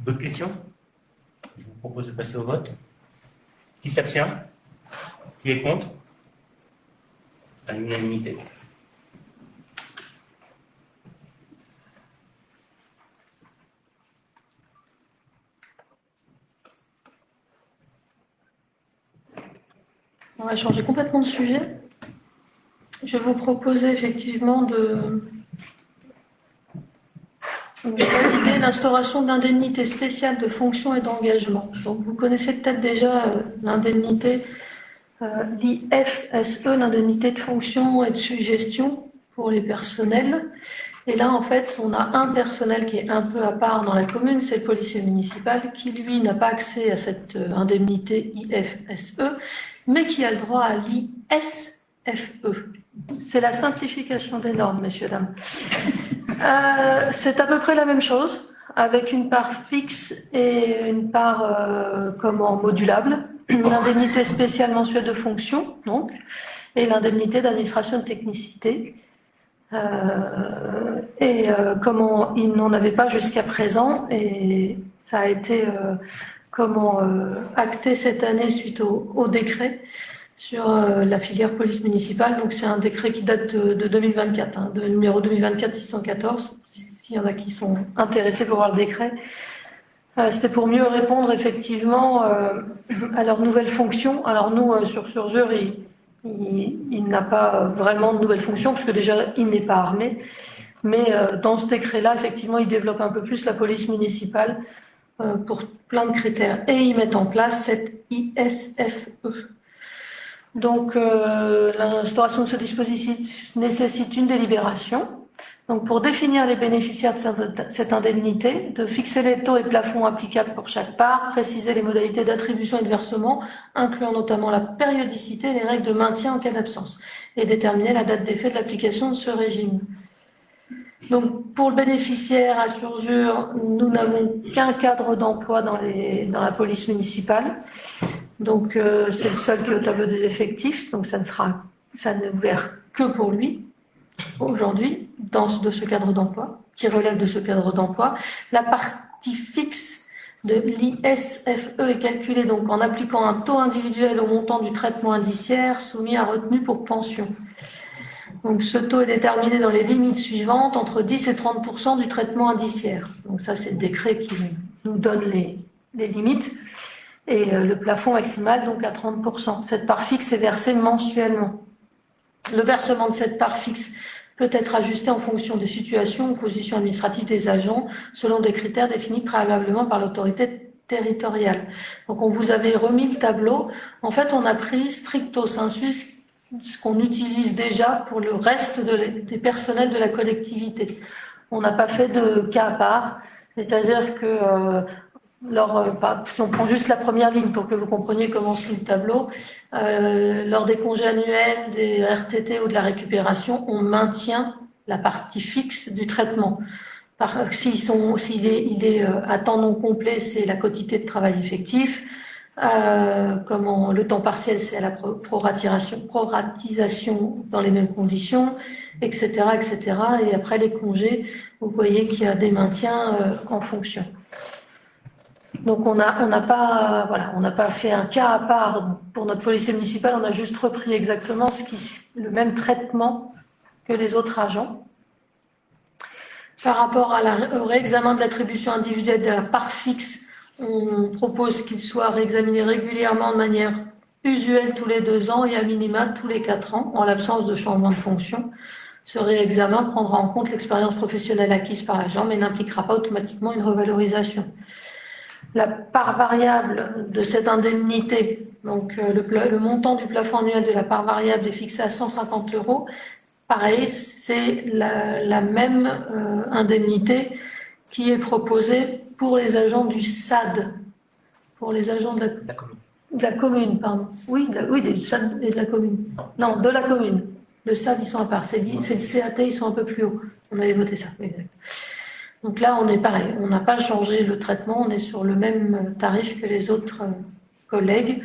Speaker 6: D'autres questions? Je vous propose de passer au vote. Qui s'abstient? Qui est contre? À l'unanimité.
Speaker 3: On va changer complètement de sujet. Je vais vous proposer effectivement de valider l'instauration de l'indemnité spéciale de fonction et d'engagement. Donc vous connaissez peut-être déjà l'indemnité l'IFSE, l'indemnité de fonction et de suggestion pour les personnels. Et là, en fait, on a un personnel qui est un peu à part dans la commune, c'est le policier municipal, qui, lui, n'a pas accès à cette indemnité IFSE, mais qui a le droit à l'ISFE. C'est la simplification des normes, messieurs, dames. C'est à peu près la même chose, avec une part fixe et une part modulable. L'indemnité spéciale mensuelle de fonction, donc, et l'indemnité d'administration de technicité. Comment il n'en avait pas jusqu'à présent, et ça a été acté cette année suite au décret sur la filière police municipale. Donc c'est un décret qui date de 2024, de numéro 2024-614, s'il y en a qui sont intéressés pour voir le décret. C'était pour mieux répondre effectivement à leurs nouvelles fonctions. Alors nous, sur Surzur, il n'a pas vraiment de nouvelles fonctions, parce que déjà, il n'est pas armé. Mais dans ce décret-là, effectivement, il développe un peu plus la police municipale pour plein de critères. Et ils mettent en place cette ISFE. Donc, l'instauration de ce dispositif nécessite une délibération. Donc, pour définir les bénéficiaires de cette indemnité, de fixer les taux et plafonds applicables pour chaque part, préciser les modalités d'attribution et de versement, incluant notamment la périodicité et les règles de maintien en cas d'absence, et déterminer la date d'effet de l'application de ce régime. Donc, pour le bénéficiaire à Surzur, nous n'avons qu'un cadre d'emploi dans la police municipale. Donc, c'est le seul qui est au tableau des effectifs, donc ça n'est ouvert que pour lui. Aujourd'hui, de ce cadre d'emploi, qui relève de ce cadre d'emploi. La partie fixe de l'ISFE est calculée donc en appliquant un taux individuel au montant du traitement indiciaire soumis à retenue pour pension. Donc ce taux est déterminé dans les limites suivantes, entre 10 et 30% du traitement indiciaire. Donc ça, c'est le décret qui nous donne les limites. Et le plafond maximal, donc à 30%. Cette part fixe est versée mensuellement. Le versement de cette part fixe peut être ajusté en fonction des situations ou positions administratives des agents, selon des critères définis préalablement par l'autorité territoriale. Donc, on vous avait remis le tableau. En fait, on a pris stricto sensu ce qu'on utilise déjà pour le reste des personnels de la collectivité. On n'a pas fait de cas à part, c'est-à-dire que si on prend juste la première ligne pour que vous compreniez comment se lit le tableau, lors des congés annuels, des RTT ou de la récupération, on maintient la partie fixe du traitement. S'il est à temps non complet, c'est la quotité de travail effectif. Le temps partiel, c'est à la proratisation dans les mêmes conditions, etc., etc. Et après les congés, vous voyez qu'il y a des maintiens en fonction. Donc on n'a pas fait un cas à part pour notre policier municipal, on a juste repris exactement le même traitement que les autres agents. Par rapport au réexamen de l'attribution individuelle de la part fixe, on propose qu'il soit réexaminé régulièrement de manière usuelle tous les 2 ans et à minima tous les 4 ans, en l'absence de changement de fonction. Ce réexamen prendra en compte l'expérience professionnelle acquise par l'agent, mais n'impliquera pas automatiquement une revalorisation. La part variable de cette indemnité, donc le montant du plafond annuel de la part variable est fixé à 150 €. Pareil, c'est la même indemnité qui est proposée pour les agents du SAD, pour les agents de la commune, pardon. Oui, du SAD et de la commune. Non, de la commune. Le SAD, ils sont à part. C'est le CAT, ils sont un peu plus hauts. On avait voté ça. Exact. Donc là, on est pareil. On n'a pas changé le traitement. On est sur le même tarif que les autres collègues.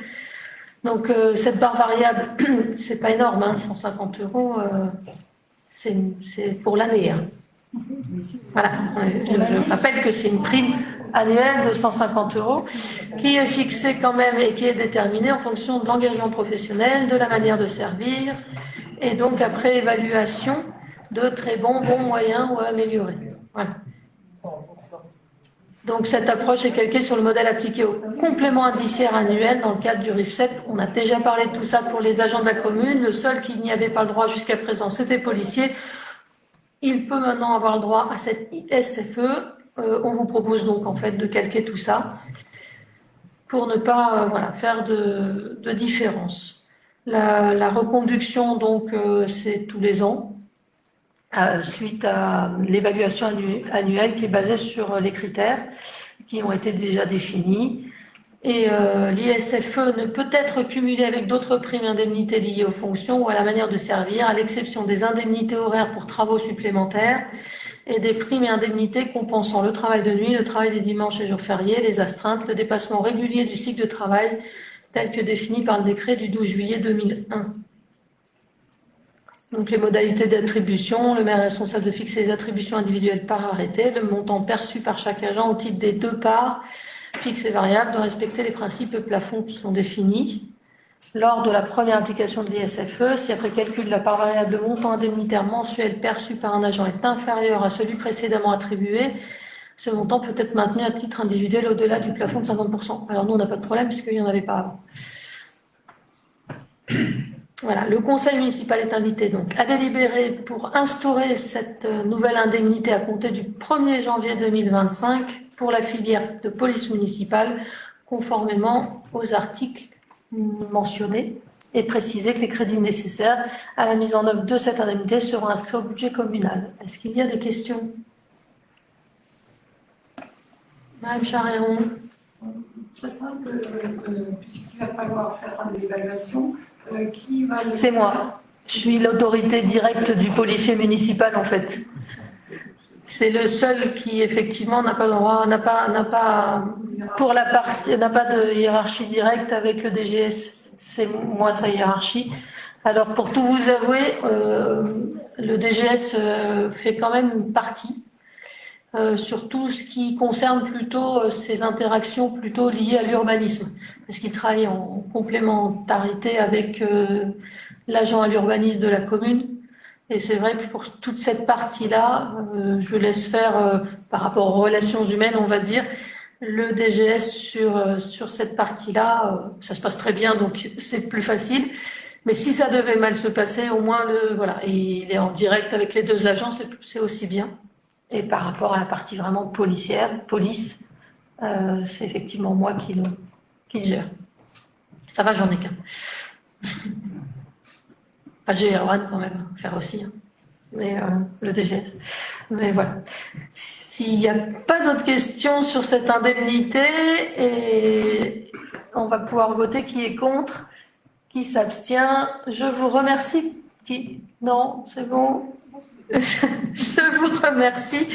Speaker 3: Donc, cette barre variable, c'est pas énorme, hein, 150 €. C'est pour l'année. Hein. Voilà. Je rappelle que c'est une prime annuelle de 150 € qui est fixée quand même et qui est déterminée en fonction de l'engagement professionnel, de la manière de servir, et donc après évaluation de très bon, moyen ou amélioré. Voilà. Donc cette approche est calquée sur le modèle appliqué au complément indiciaire annuel dans le cadre du RIFSEP. On a déjà parlé de tout ça pour les agents de la commune. Le seul qui n'y avait pas le droit jusqu'à présent, c'était policier. Il peut maintenant avoir le droit à cette ISFE. On vous propose donc en fait de calquer tout ça pour ne pas faire de différence. La reconduction, donc, c'est tous les ans, suite à l'évaluation annuelle qui est basée sur les critères qui ont été déjà définis. Et l'ISFE ne peut être cumulé avec d'autres primes indemnités liées aux fonctions ou à la manière de servir, à l'exception des indemnités horaires pour travaux supplémentaires et des primes et indemnités compensant le travail de nuit, le travail des dimanches et jours fériés, les astreintes, le dépassement régulier du cycle de travail tel que défini par le décret du 12 juillet 2001. Donc les modalités d'attribution, le maire est responsable de fixer les attributions individuelles par arrêté, le montant perçu par chaque agent au titre des deux parts fixes et variables, de respecter les principes et plafonds qui sont définis. Lors de la première application de l'ISFE, si après calcul de la part variable, le montant indemnitaire mensuel perçu par un agent est inférieur à celui précédemment attribué, ce montant peut être maintenu à titre individuel au-delà du plafond de 50%. Alors nous, on n'a pas de problème puisqu'il n'y en avait pas avant. Voilà, le conseil municipal est invité donc à délibérer pour instaurer cette nouvelle indemnité à compter du 1er janvier 2025 pour la filière de police municipale, conformément aux articles mentionnés, et préciser que les crédits nécessaires à la mise en œuvre de cette indemnité seront inscrits au budget communal. Est-ce qu'il y a des questions? Madame Charéron.
Speaker 2: Très simple, puisqu'il va falloir faire l'évaluation, qui va...
Speaker 3: C'est moi. Je suis l'autorité directe du policier municipal, en fait. C'est le seul qui, effectivement, n'a pas le droit, n'a pas de hiérarchie directe avec le DGS. C'est moi sa hiérarchie. Alors, pour tout vous avouer, le DGS fait quand même une partie sur tout ce qui concerne plutôt ces interactions plutôt liées à l'urbanisme, parce qu'il travaille en complémentarité avec l'agent à l'urbanisme de la commune. Et c'est vrai que pour toute cette partie-là, je laisse faire, par rapport aux relations humaines, on va dire, le DGS sur cette partie-là. Ça se passe très bien, donc c'est plus facile. Mais si ça devait mal se passer, au moins, et il est en direct avec les deux agents, c'est aussi bien. Et par rapport à la partie vraiment policière, police, c'est effectivement moi qui le gère. Ça va, j'en ai qu'un. J'ai Erwan quand même, faire aussi, hein. Mais le DGS. Mais voilà. S'il n'y a pas d'autres questions sur cette indemnité, et on va pouvoir voter qui est contre, qui s'abstient. Je vous remercie. Non, c'est bon. Je vous remercie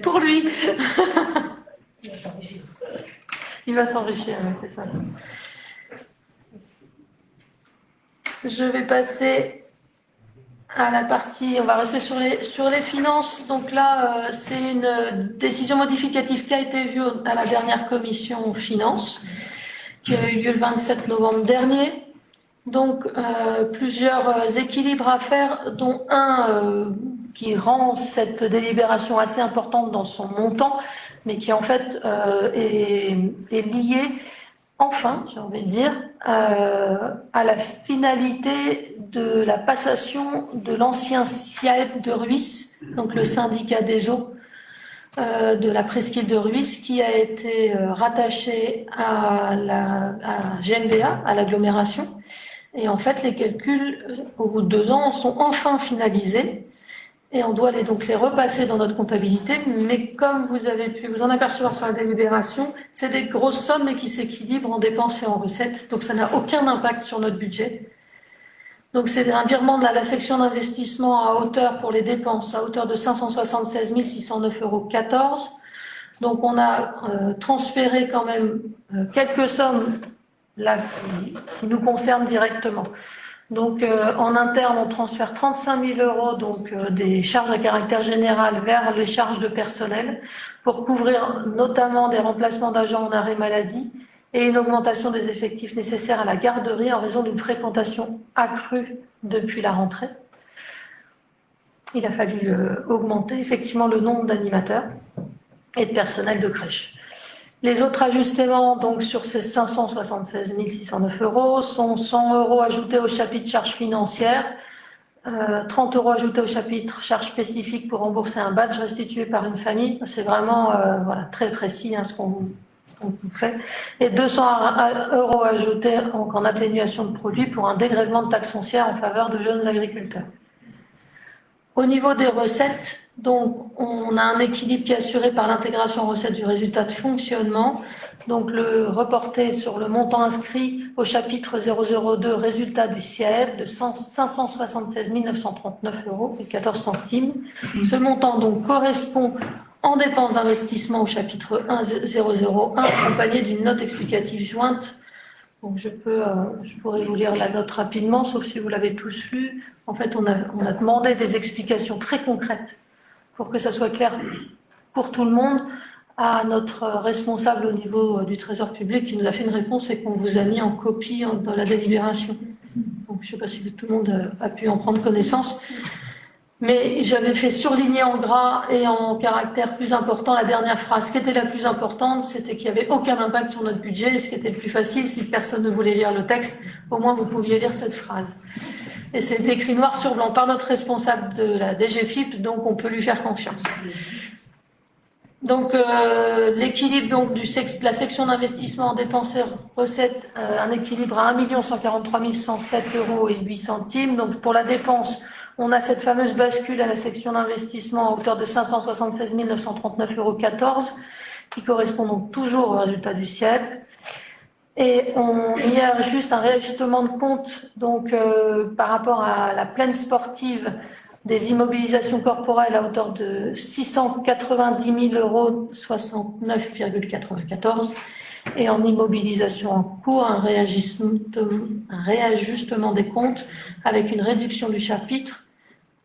Speaker 3: pour lui. Il va s'enrichir, oui, c'est ça. Je vais passer à la partie, on va rester sur les finances. Donc là, c'est une décision modificative qui a été vue à la dernière commission finances, qui a eu lieu le 27 novembre dernier. Donc, plusieurs équilibres à faire, dont un qui rend cette délibération assez importante dans son montant, mais qui en fait est lié enfin, j'ai envie de dire, à la finalité de la passation de l'ancien SIAEP de Ruisse, donc le syndicat des eaux de la presqu'île de Ruisse, qui a été rattaché à GNVA, à l'agglomération. Et en fait, les calculs, au bout de 2 ans, sont enfin finalisés. Et on doit donc les repasser dans notre comptabilité. Mais comme vous avez pu vous en apercevoir sur la délibération, c'est des grosses sommes mais qui s'équilibrent en dépenses et en recettes. Donc ça n'a aucun impact sur notre budget. Donc c'est un virement de la section d'investissement à hauteur pour les dépenses, à hauteur de 576 609,14 €. Donc on a transféré quand même quelques sommes là qui nous concernent directement. Donc en interne, on transfère 35 000 € donc, des charges à caractère général vers les charges de personnel pour couvrir notamment des remplacements d'agents en arrêt maladie et une augmentation des effectifs nécessaires à la garderie en raison d'une fréquentation accrue depuis la rentrée. Il a fallu augmenter effectivement le nombre d'animateurs et de personnel de crèche. Les autres ajustements donc, sur ces 576 609 € sont 100 € ajoutés au chapitre charges financières, 30 € ajoutés au chapitre charges spécifiques pour rembourser un badge restitué par une famille. C'est vraiment voilà, très précis ce qu'on fait. Et 200 € ajoutés en atténuation de produits pour un dégrèvement de taxes foncières en faveur de jeunes agriculteurs. Au niveau des recettes, donc, on a un équilibre qui est assuré par l'intégration en recettes du résultat de fonctionnement. Donc, le reporté sur le montant inscrit au chapitre 002 résultat du CIAEP de 576 939,14 €. Ce montant, donc, correspond en dépenses d'investissement au chapitre 1001, accompagné d'une note explicative jointe. Donc, je pourrais vous lire la note rapidement, sauf si vous l'avez tous lu. En fait, on a demandé des explications très concrètes pour que ça soit clair pour tout le monde, à notre responsable au niveau du Trésor public qui nous a fait une réponse et qu'on vous a mis en copie dans la délibération. Donc, je ne sais pas si tout le monde a pu en prendre connaissance. Mais j'avais fait surligner en gras et en caractère plus important la dernière phrase. Ce qui était la plus importante, c'était qu'il n'y avait aucun impact sur notre budget. Ce qui était le plus facile, si personne ne voulait lire le texte, au moins vous pouviez lire cette phrase. Et c'est écrit noir sur blanc par notre responsable de la DGFIP, donc on peut lui faire confiance. Donc l'équilibre donc, de la section d'investissement en dépenses et recettes, un équilibre à 1 143 107,08 €. Donc pour la dépense, on a cette fameuse bascule à la section d'investissement à hauteur de 576 939,14 € qui correspond donc toujours au résultat du CIAEP. Et il y a juste un réajustement de compte donc, par rapport à la plaine sportive des immobilisations corporelles à hauteur de 690 069,94 € et en immobilisation en cours, un réajustement des comptes avec une réduction du chapitre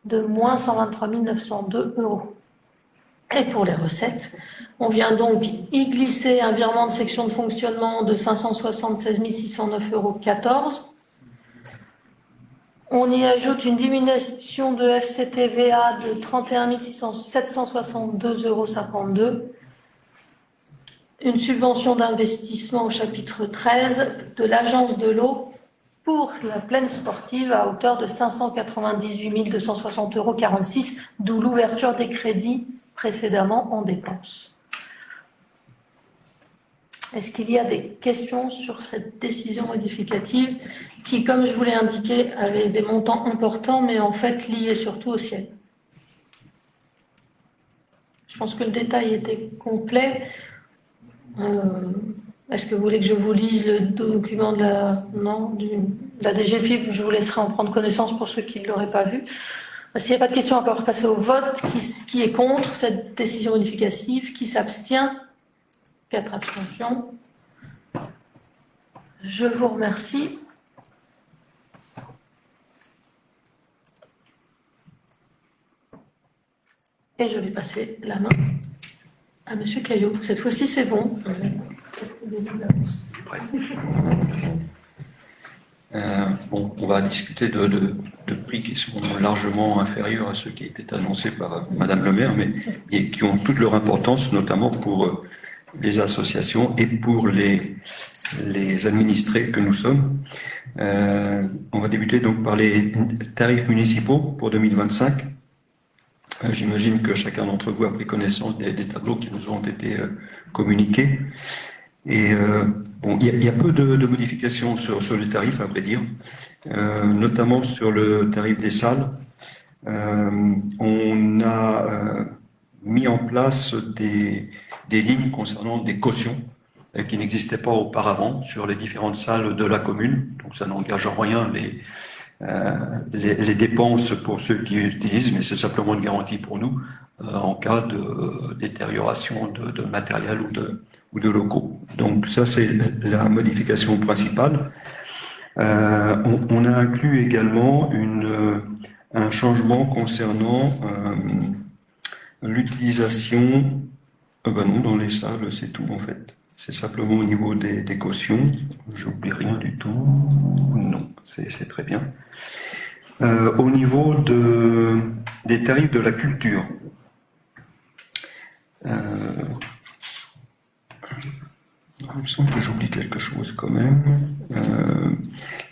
Speaker 3: de moins 123 902 €. Et pour les recettes, on vient donc y glisser un virement de section de fonctionnement de 576 609,14 €. On y ajoute une diminution de FCTVA de 31 762,52 €. Une subvention d'investissement au chapitre 13 de l'Agence de l'eau pour la plaine sportive à hauteur de 598 260,46 €, d'où l'ouverture des crédits précédemment en dépenses. Est-ce qu'il y a des questions sur cette décision modificative qui, comme je vous l'ai indiqué, avait des montants importants, mais en fait liés surtout au ciel? Je pense que le détail était complet. Est-ce que vous voulez que je vous lise le document de la DGFIP? Je vous laisserai en prendre connaissance pour ceux qui ne l'auraient pas vu. S'il n'y a pas de questions, on va pouvoir passer au vote. Qui est contre cette décision modificative? Qui s'abstient? 4 abstentions. Je vous remercie. Et je vais passer la main à M. Caillot. Cette fois-ci, c'est bon.
Speaker 11: On va discuter de prix qui sont largement inférieurs à ceux qui étaient annoncés par Madame le maire, mais qui ont toute leur importance, notamment pour les associations et pour les les administrés que nous sommes. On va débuter donc par les tarifs municipaux pour 2025. J'imagine que chacun d'entre vous a pris connaissance des tableaux qui nous ont été communiqués. Et bon, il y a peu de modifications sur les tarifs, à vrai dire, notamment sur le tarif des salles. On a mis en place des lignes concernant des cautions qui n'existaient pas auparavant sur les différentes salles de la commune. Donc ça n'engage en rien les dépenses pour ceux qui utilisent, mais c'est simplement une garantie pour nous en cas de détérioration de matériel ou de locaux. Donc ça, c'est la modification principale. On a inclus également un changement concernant l'utilisation. Non, dans les salles, c'est tout en fait. C'est simplement au niveau des cautions. J'oublie rien du tout. Non, c'est très bien. Au niveau des tarifs de la culture. Il me semble que j'oublie quelque chose quand même.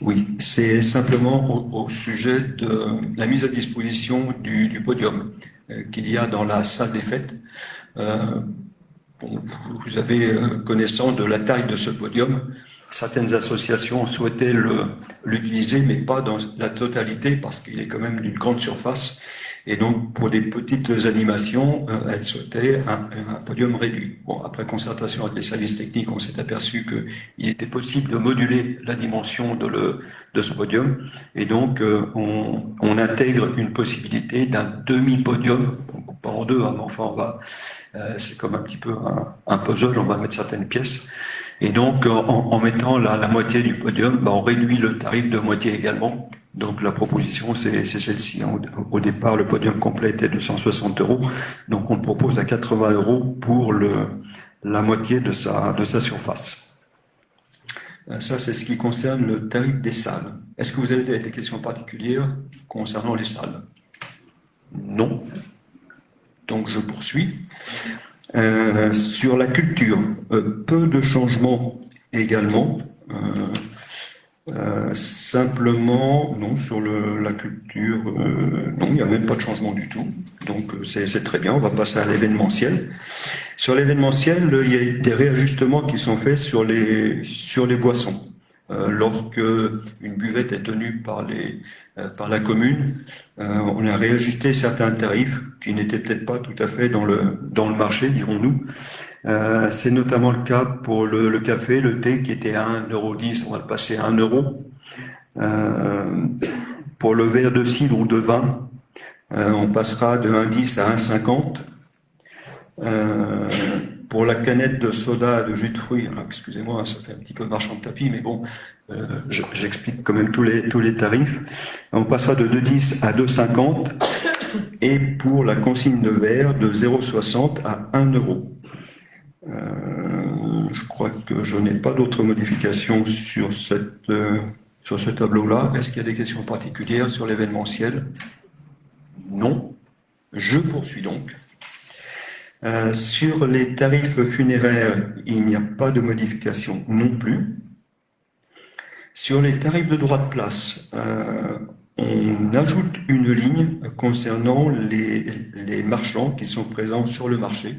Speaker 11: Oui, c'est simplement au sujet de la mise à disposition du podium qu'il y a dans la salle des fêtes. Bon, vous avez connaissance de la taille de ce podium. Certaines associations souhaitaient l'utiliser, mais pas dans la totalité, parce qu'il est quand même d'une grande surface. Et donc, pour des petites animations, elles souhaitaient un podium réduit. Bon, après concertation avec les services techniques, on s'est aperçu qu'il était possible de moduler la dimension de ce podium. Et donc, on intègre une possibilité d'un demi-podium, pas en deux, hein, mais enfin, c'est comme un petit peu un puzzle, on va mettre certaines pièces. Et donc, en mettant la moitié du podium, on réduit le tarif de moitié également. Donc la proposition, c'est celle-ci. Au départ, le podium complet était de 160 €. Donc on le propose à 80 € pour la moitié de sa surface. Ça, c'est ce qui concerne le tarif des salles. Est-ce que vous avez des questions particulières concernant les salles? Non. Donc je poursuis. Sur la culture, peu de changements également. Simplement, non, sur la culture, non, il n'y a même pas de changement du tout. Donc c'est très bien, on va passer à l'événementiel. Sur l'événementiel, il y a des réajustements qui sont faits sur les boissons. Lorsque une buvette est tenue par la commune, on a réajusté certains tarifs qui n'étaient peut-être pas tout à fait dans le marché, dirons-nous. C'est notamment le cas pour le café, le thé qui était à 1,10 €, on va le passer à 1 €. Pour le verre de cidre ou de vin, on passera de 1,10 € à 1,50 €. Pour la canette de soda, de jus de fruits, alors, excusez-moi, ça fait un petit peu marchand de tapis, mais bon, j'explique quand même tous les tarifs. On passera de 2,10 € à 2,50 €. Et pour la consigne de verre, de 0,60 € à 1 €. Je crois que je n'ai pas d'autres modifications sur ce tableau-là. Est-ce qu'il y a des questions particulières sur l'événementiel? Non. Je poursuis donc. Sur les tarifs funéraires, il n'y a pas de modification non plus. Sur les tarifs de droit de place, on ajoute une ligne concernant les marchands qui sont présents sur le marché.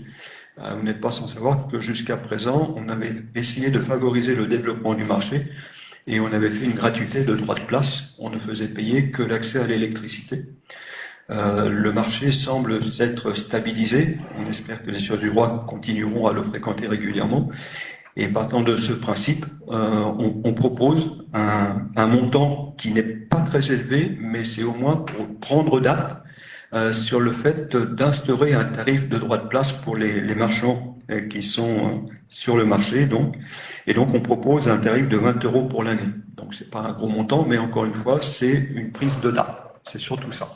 Speaker 11: Vous n'êtes pas sans savoir que jusqu'à présent, on avait essayé de favoriser le développement du marché et on avait fait une gratuité de droit de place. On ne faisait payer que l'accès à l'électricité. Le marché semble s'être stabilisé. On espère que les Sieurs du Roi continueront à le fréquenter régulièrement. Et partant de ce principe, on propose un montant qui n'est pas très élevé, mais c'est au moins pour prendre date sur le fait d'instaurer un tarif de droit de place pour les marchands qui sont sur le marché. Et donc on propose un tarif de 20 € pour l'année. Donc c'est pas un gros montant, mais encore une fois, c'est une prise de date. C'est surtout ça.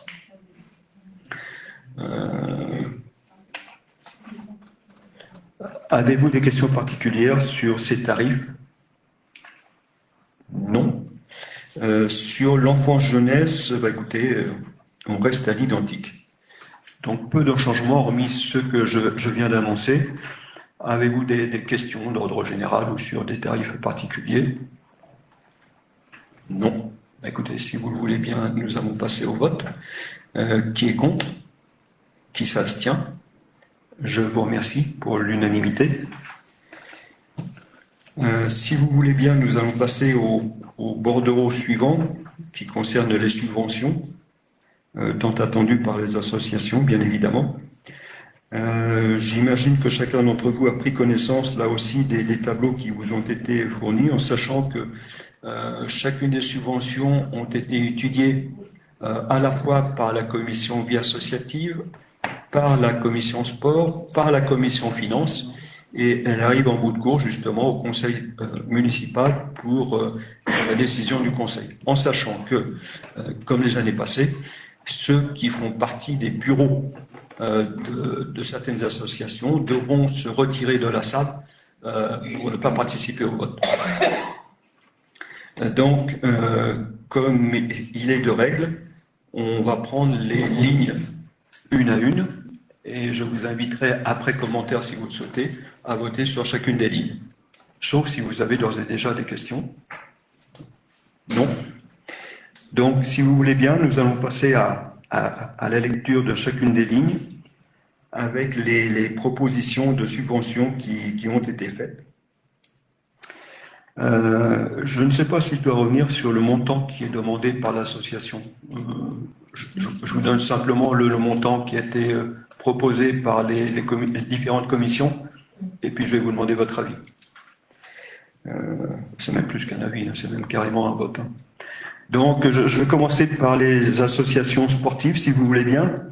Speaker 11: Avez-vous des questions particulières sur ces tarifs? Non. Sur l'enfance-jeunesse, écoutez, on reste à l'identique. Donc peu de changements, hormis ceux que je viens d'annoncer. Avez-vous des questions d'ordre général ou sur des tarifs particuliers? Non. Écoutez, si vous le voulez bien, nous allons passer au vote. Qui est contre? Qui s'abstient? Je vous remercie pour l'unanimité. Si vous voulez bien, nous allons passer au bordereau suivant, qui concerne les subventions, tant attendues par les associations, bien évidemment. J'imagine que chacun d'entre vous a pris connaissance, là aussi, des tableaux qui vous ont été fournis, en sachant que chacune des subventions ont été étudiées à la fois par la commission vie associative, par la commission sport, par la commission finances, et elle arrive en bout de cours justement au conseil municipal pour la décision du conseil, en sachant que, comme les années passées, ceux qui font partie des bureaux de certaines associations devront se retirer de la salle pour ne pas participer au vote. Donc, comme il est de règle, on va prendre les lignes une à une, et je vous inviterai, après commentaire, si vous le souhaitez, à voter sur chacune des lignes. Sauf si vous avez d'ores et déjà des questions. Non. Donc, si vous voulez bien, nous allons passer à la lecture de chacune des lignes avec les propositions de subventions qui ont été faites. Je ne sais pas si je dois revenir sur le montant qui est demandé par l'association. Je vous donne simplement le montant qui a été proposé par les différentes commissions, et puis je vais vous demander votre avis. C'est même plus qu'un avis, c'est même carrément un vote. Donc, je vais commencer par les associations sportives, si vous voulez bien,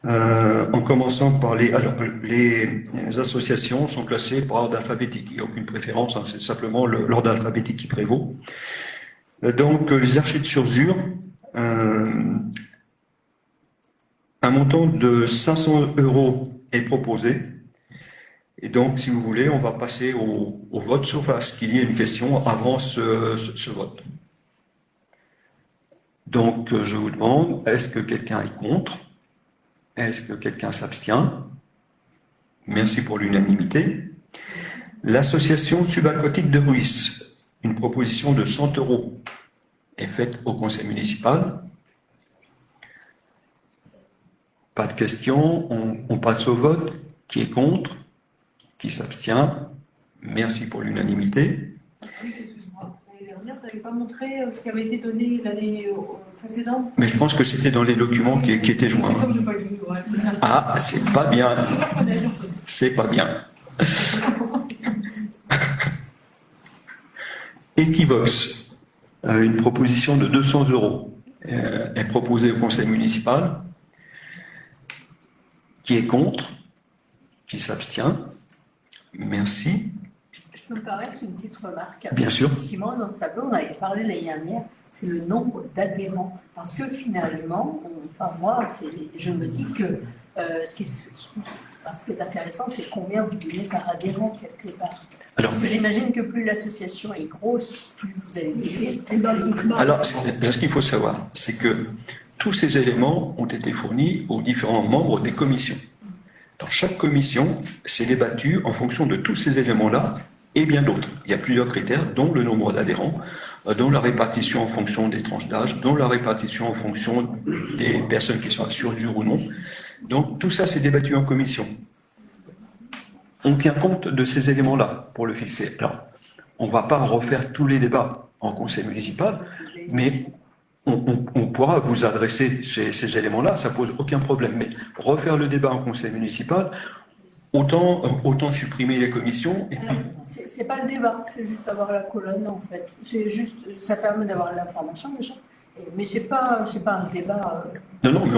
Speaker 11: en commençant par les associations sont classées par ordre alphabétique. Il n'y a aucune préférence, c'est simplement l'ordre alphabétique qui prévaut. Donc, les Archers de Surzur, un montant de 500 € est proposé. Et donc, si vous voulez, on va passer au vote, sauf à ce qu'il y ait une question avant ce vote. Donc, je vous demande, est-ce que quelqu'un est contre? Est-ce que quelqu'un s'abstient? Merci pour l'unanimité. L'association subaquatique de Ruisse, une proposition de 100 € est faite au conseil municipal. Pas de questions, on passe au vote. Qui est contre? Qui s'abstient? Merci pour l'unanimité.
Speaker 5: Oui, excuse-moi. L'année dernière, tu n'avais pas montré ce qui avait été donné l'année précédente?
Speaker 11: Mais je pense que c'était dans les documents qui étaient joints.
Speaker 5: Comme je n'ai pas lu, ouais.
Speaker 11: Ah, c'est pas bien. C'est pas bien. Equivox, une proposition de 200 € est proposée au conseil municipal. Qui est contre? Qui s'abstient? Merci.
Speaker 8: Je peux me permettre une petite remarque.
Speaker 11: Bien sûr.
Speaker 8: Effectivement, dans ce tableau, on avait parlé l'année dernière, c'est le nombre d'adhérents. Parce que finalement, moi, je me dis que ce qui est intéressant, c'est combien vous donnez par adhérent quelque part. Parce que j'imagine que plus l'association est grosse, plus vous allez donner. C'est dans les documents.
Speaker 11: Alors, ce qu'il faut savoir, c'est que tous ces éléments ont été fournis aux différents membres des commissions. Dans chaque commission, c'est débattu en fonction de tous ces éléments-là et bien d'autres. Il y a plusieurs critères, dont le nombre d'adhérents, dont la répartition en fonction des tranches d'âge, dont la répartition en fonction des personnes qui sont à Surzur ou non. Donc tout ça, c'est débattu en commission. On tient compte de ces éléments-là pour le fixer. Alors, on ne va pas refaire tous les débats en conseil municipal, mais on pourra vous adresser ces éléments-là, ça pose aucun problème. Mais refaire le débat en conseil municipal, autant supprimer les commissions. Et puis...
Speaker 8: C'est pas le débat, c'est juste avoir la colonne en fait. C'est juste, ça permet d'avoir l'information déjà. Mais c'est pas un débat.
Speaker 11: Non, mais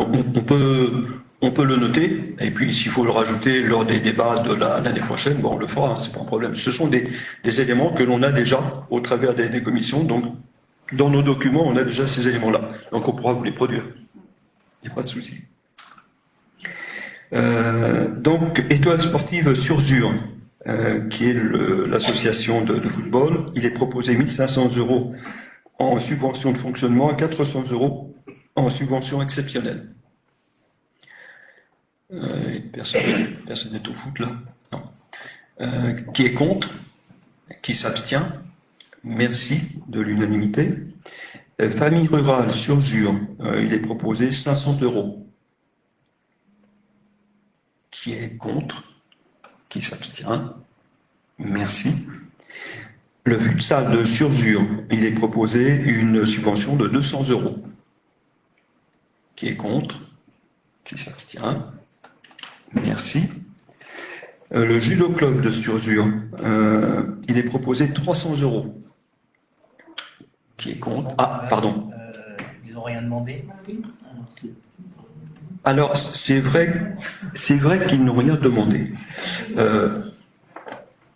Speaker 11: on peut le noter. Et puis s'il faut le rajouter lors des débats de l'année prochaine, on le fera, c'est pas un problème. Ce sont des éléments que l'on a déjà au travers des commissions. Donc dans nos documents, on a déjà ces éléments-là. Donc on pourra vous les produire. Il n'y a pas de souci. Donc, Étoile sportive Surzur, qui est l'association de football, il est proposé 1 500 € en subvention de fonctionnement et 400 € en subvention exceptionnelle. Personne n'est au foot là? Non. Qui est contre? Qui s'abstient? Merci de l'unanimité. Famille rurale sur ZUR, il est proposé 500 €. Qui est contre? Qui s'abstient? Merci. Le futsal de sur ZUR, il est proposé une subvention de 200 €. Qui est contre? Qui s'abstient? Merci. Le judo club de Surzur, il est proposé 300 €. Qui est contre? Ah, pardon.
Speaker 1: Ils n'ont rien demandé.
Speaker 11: Alors, c'est vrai qu'ils n'ont rien demandé.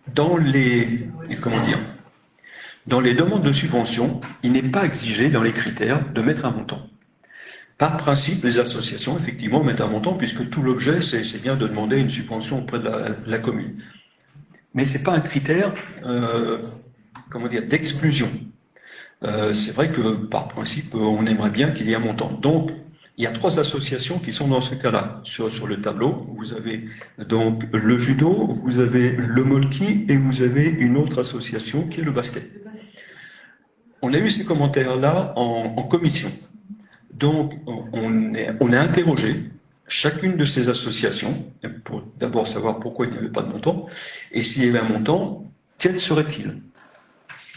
Speaker 11: Dans les demandes de subvention, il n'est pas exigé dans les critères de mettre un montant. Par principe, les associations, effectivement, mettent un montant, puisque tout l'objet, c'est bien de demander une subvention auprès de la commune. Mais ce n'est pas un critère d'exclusion. C'est vrai que, par principe, on aimerait bien qu'il y ait un montant. Donc, il y a 3 associations qui sont dans ce cas-là. Sur le tableau, vous avez donc le judo, vous avez le molki, et vous avez une autre association qui est le basket. On a eu ces commentaires-là en commission. Donc, on a interrogé chacune de ces associations pour d'abord savoir pourquoi il n'y avait pas de montant, et s'il y avait un montant, quel serait-il?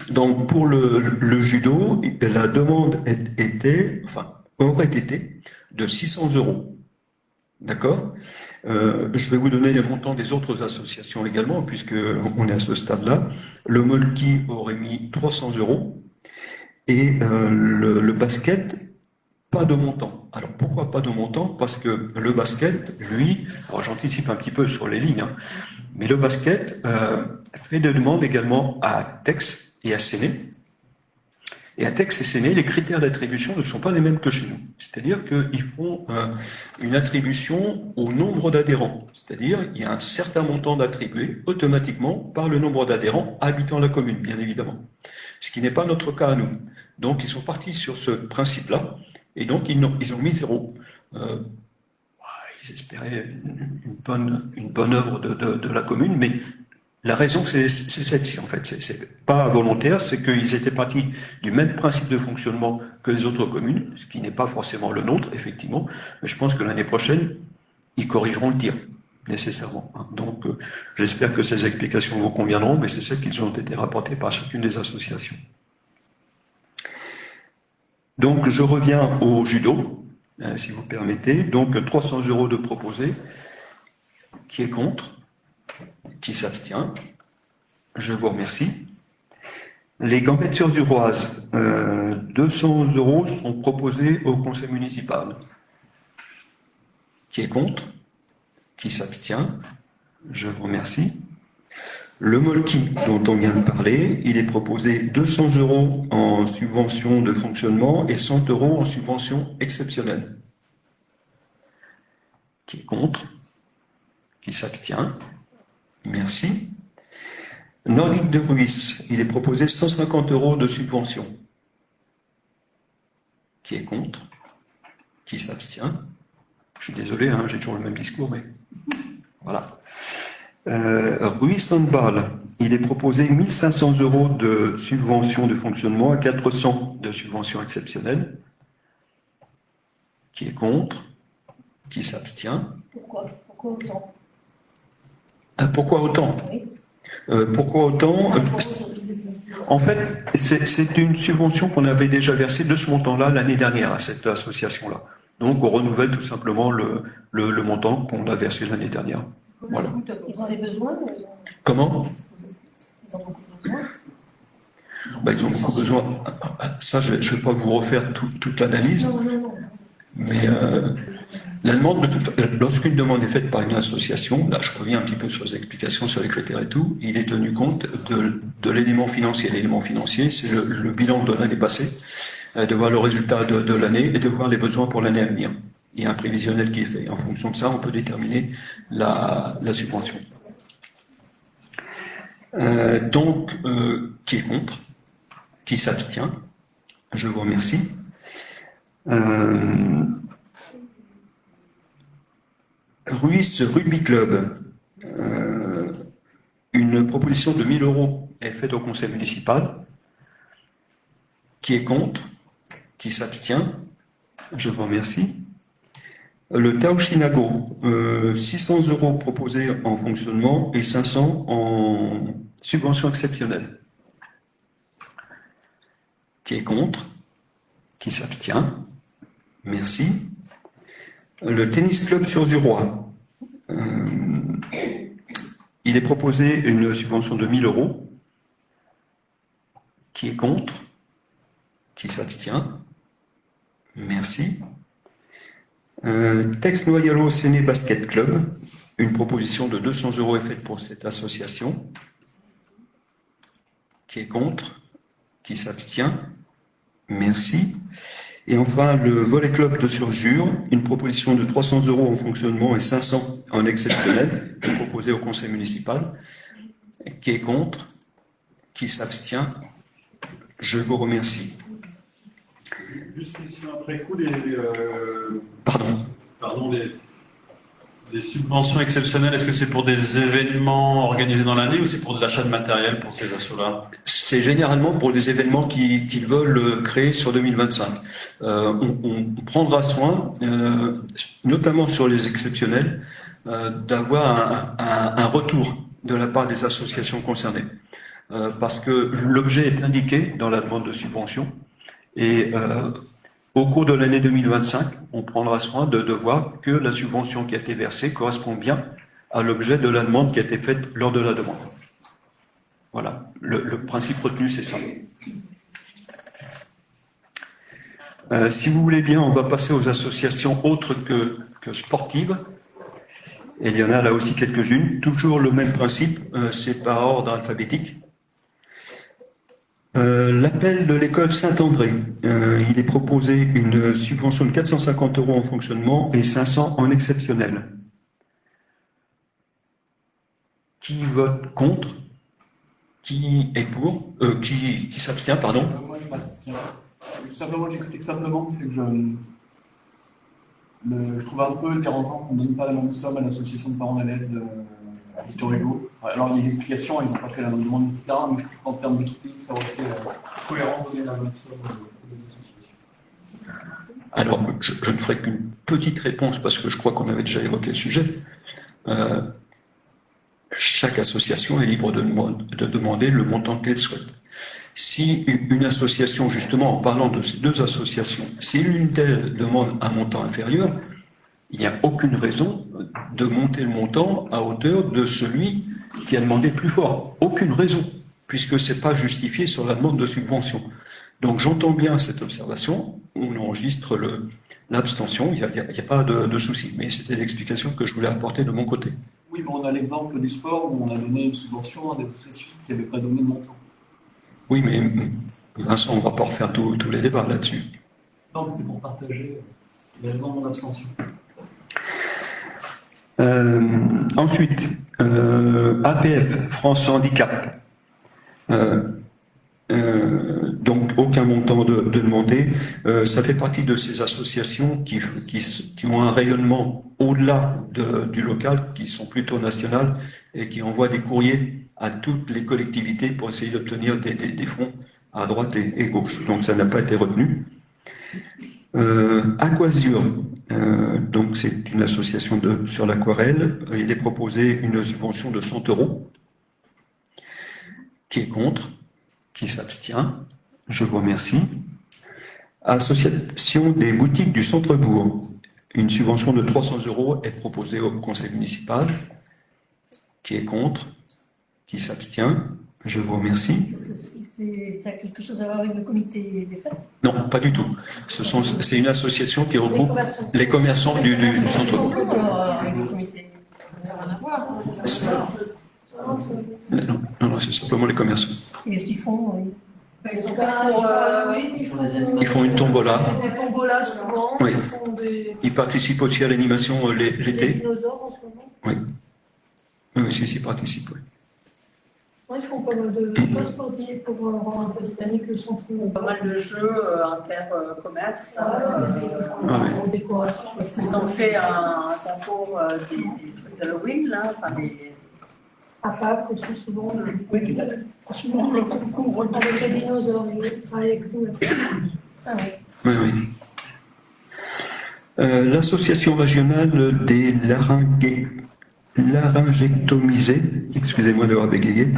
Speaker 11: Donc, pour le judo, la demande aurait été de 600 €. D'accord? Je vais vous donner les montants des autres associations également, puisqu'on est à ce stade-là. Le molki aurait mis 300 €, et le basket, pas de montant. Alors pourquoi pas de montant? Parce que le basket, lui, alors j'anticipe un petit peu sur les lignes, mais le basket fait des demandes également à Tex et à Séné. Et à Tex et Séné, les critères d'attribution ne sont pas les mêmes que chez nous. C'est-à-dire qu'ils font une attribution au nombre d'adhérents. C'est-à-dire il y a un certain montant d'attribué automatiquement par le nombre d'adhérents habitant la commune, bien évidemment. Ce qui n'est pas notre cas à nous. Donc ils sont partis sur ce principe-là. Et donc, ils ont mis 0. Ils espéraient une bonne œuvre de la commune, mais la raison, c'est celle-ci, en fait. C'est pas volontaire, c'est qu'ils étaient partis du même principe de fonctionnement que les autres communes, ce qui n'est pas forcément le nôtre, effectivement. Mais je pense que l'année prochaine, ils corrigeront le tir, nécessairement. Donc, j'espère que ces explications vous conviendront, mais c'est celles qui ont été rapportées par chacune des associations. Donc, je reviens au judo, si vous permettez. Donc, 300 € de proposé. Qui est contre? Qui s'abstient? Je vous remercie. Les gambettes surzuroises, 200 € sont proposés au conseil municipal. Qui est contre? Qui s'abstient? Je vous remercie. Le molki, dont on vient de parler, il est proposé 200 € en subvention de fonctionnement et 100 € en subvention exceptionnelle. Qui est contre? Qui s'abstient? Merci. Nordique de Ruisse, il est proposé 150 € de subvention. Qui est contre? Qui s'abstient? Je suis désolé, j'ai toujours le même discours, mais voilà. Ruisse Handball, il est proposé 1500 € de subvention de fonctionnement à 400 de subvention exceptionnelle. Qui est contre? Qui s'abstient?
Speaker 8: Pourquoi autant?
Speaker 11: Pourquoi autant?
Speaker 8: Oui.
Speaker 11: Pourquoi autant? En fait, c'est une subvention qu'on avait déjà versée de ce montant-là l'année dernière à cette association-là. Donc, on renouvelle tout simplement le montant qu'on a versé l'année dernière. Voilà.
Speaker 8: Ils ont des besoins?
Speaker 11: Comment?
Speaker 8: Ils ont beaucoup de besoins?
Speaker 11: Ils ont beaucoup besoin. Ça, je ne vais pas vous refaire toute l'analyse.
Speaker 8: Non.
Speaker 11: Mais lorsqu'une demande est faite par une association, là je reviens un petit peu sur les explications sur les critères et tout, il est tenu compte de l'élément financier. L'élément financier, c'est le bilan de l'année passée, de voir le résultat de l'année et de voir les besoins pour l'année à venir. Il y a un prévisionnel qui est fait. En fonction de ça, on peut déterminer la subvention. Donc, qui est contre? Qui s'abstient? Je vous remercie. Ruisse Rugby Club, proposition de 1 000 € est faite au conseil municipal. Qui est contre? Qui s'abstient? Je vous remercie. Le Tao Chinago, 600 € proposés en fonctionnement et 500 en subvention exceptionnelle. Qui est contre? Qui s'abstient? Merci. Le tennis club sur Zurois, il est proposé une subvention de 1 000 €. Qui est contre? Qui s'abstient? Merci. Tex Noyalo Séné Basket Club, une proposition de 200 € est faite pour cette association. Qui est contre? Qui s'abstient? Merci. Et enfin, le Volley Club de Surzur, une proposition de 300 € en fonctionnement et 500 en exceptionnel, proposée au conseil municipal. Qui est contre? Qui s'abstient? Je vous remercie.
Speaker 12: Juste question après coup, les subventions exceptionnelles, est-ce que c'est pour des événements organisés dans l'année ou c'est pour de l'achat de matériel pour ces assos-là?
Speaker 11: C'est généralement pour des événements qu'ils veulent créer sur 2025. On prendra soin, notamment sur les exceptionnels, d'avoir un retour de la part des associations concernées. Parce que l'objet est indiqué dans la demande de subvention et au cours de l'année 2025, on prendra soin de voir que la subvention qui a été versée correspond bien à l'objet de la demande qui a été faite lors de la demande. Voilà, le principe retenu, c'est ça. Si vous voulez bien, on va passer aux associations autres que sportives. Et il y en a là aussi quelques-unes. Toujours le même principe, c'est par ordre alphabétique. L'appel de l'école Saint-André, il est proposé une subvention de 450 € en fonctionnement et 500 en exceptionnel. Qui vote contre? Qui est pour? Qui s'abstient, pardon?
Speaker 9: Moi, je m'abstiens. Simplement, j'explique simplement que c'est que je trouve un peu dérangeant qu'on ne donne pas la même somme à l'association de parents d'élèves à Victor Hugo. Alors, il y a des explications, ils n'ont pas fait la même demande, etc. Mais je trouve qu'en termes d'équité, ça aurait été cohérent de donner la même somme aux associations.
Speaker 11: Alors, je ne ferai qu'une petite réponse parce que je crois qu'on avait déjà évoqué le sujet. Chaque association est libre de demander le montant qu'elle souhaite. Si une association, justement, en parlant de ces deux associations, si l'une d'elles demande un montant inférieur, il n'y a aucune raison de monter le montant à hauteur de celui qui a demandé plus fort. Aucune raison, puisque ce n'est pas justifié sur la demande de subvention. Donc j'entends bien cette observation, on enregistre l'abstention, il n'y a pas de souci. Mais c'était l'explication que je voulais apporter de mon côté.
Speaker 9: Oui, mais on a l'exemple du sport où on a donné une subvention à des associations qui n'avaient pas donné de montant.
Speaker 11: Oui, mais Vincent, on ne va pas refaire tous les débats là-dessus.
Speaker 9: Non, c'est pour partager également mon abstention.
Speaker 11: Ensuite, APF, France Handicap. Donc, aucun montant de demander. Ça fait partie de ces associations qui ont un rayonnement au-delà du local, qui sont plutôt nationales et qui envoient des courriers à toutes les collectivités pour essayer d'obtenir des fonds à droite et gauche. Donc, ça n'a pas été retenu. Aquasure, donc c'est une association sur l'aquarelle. Il est proposé une subvention de 100 €. Qui est contre? Qui s'abstient? Je vous remercie. Association des boutiques du centre-bourg. Une subvention de 300 € est proposée au conseil municipal. Qui est contre? Qui s'abstient? Je vous remercie.
Speaker 8: Est-ce que ça a quelque chose à voir avec le comité des fêtes?
Speaker 11: Non, pas du tout. C'est une association qui regroupe les commerçants du centre-bourg.
Speaker 8: Avec le comité. Ça n'a rien à voir.
Speaker 11: Non, c'est simplement les commerçants.
Speaker 8: Et qu'est-ce qu'ils font?
Speaker 11: Ils font une tombola.
Speaker 3: Des tombolas souvent.
Speaker 11: Oui.
Speaker 3: Ils font des
Speaker 11: Ils participent aussi à l'animation l'été.
Speaker 3: dinosaures en ce moment.
Speaker 11: Oui. Oui, si, ils participent. Oui.
Speaker 3: Ouais, ils font pas mal de choses sportives pour avoir un peu dynamique le centre.
Speaker 8: Pas mal de jeux inter-commerce.
Speaker 3: En décoration.
Speaker 8: Ils ont fait un concours des trucs d'Halloween, là, enfin des
Speaker 2: À Pâques aussi, souvent, souvent le concours
Speaker 3: Avec les dinosaures, ils travaillent avec nous. Ah oui.
Speaker 11: Oui, oui. L'association régionale des laryngectomisés, excusez-moi d'avoir bégayé,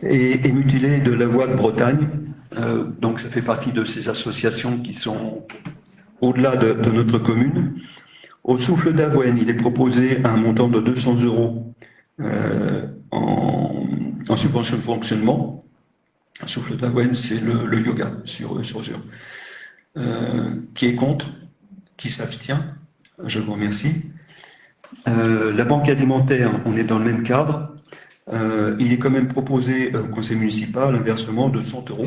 Speaker 11: et mutilés de la voie de Bretagne. Donc ça fait partie de ces associations qui sont au-delà de notre commune. Au Souffle d'Avoine, il est proposé un montant de 200 € en subvention de fonctionnement. Souffle d'Avoine, c'est le yoga sur Sur. Qui est contre? Qui s'abstient? Je vous remercie. La banque alimentaire, on est dans le même cadre. Il est quand même proposé au conseil municipal un versement de 100 €.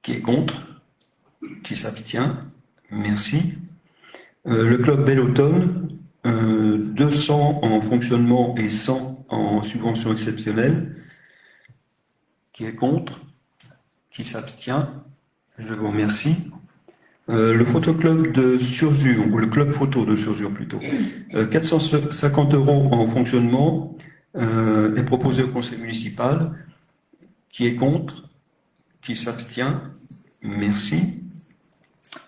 Speaker 11: Qui est contre? Qui s'abstient? Merci. Le club Bel Automne, 200 en fonctionnement et 100 en subvention exceptionnelle. Qui est contre? Qui s'abstient? Je vous remercie. Le photoclub de Surzur, ou le club photo de Surzur plutôt, 450 € en fonctionnement, est proposé au conseil municipal. Qui est contre? Qui s'abstient? Merci.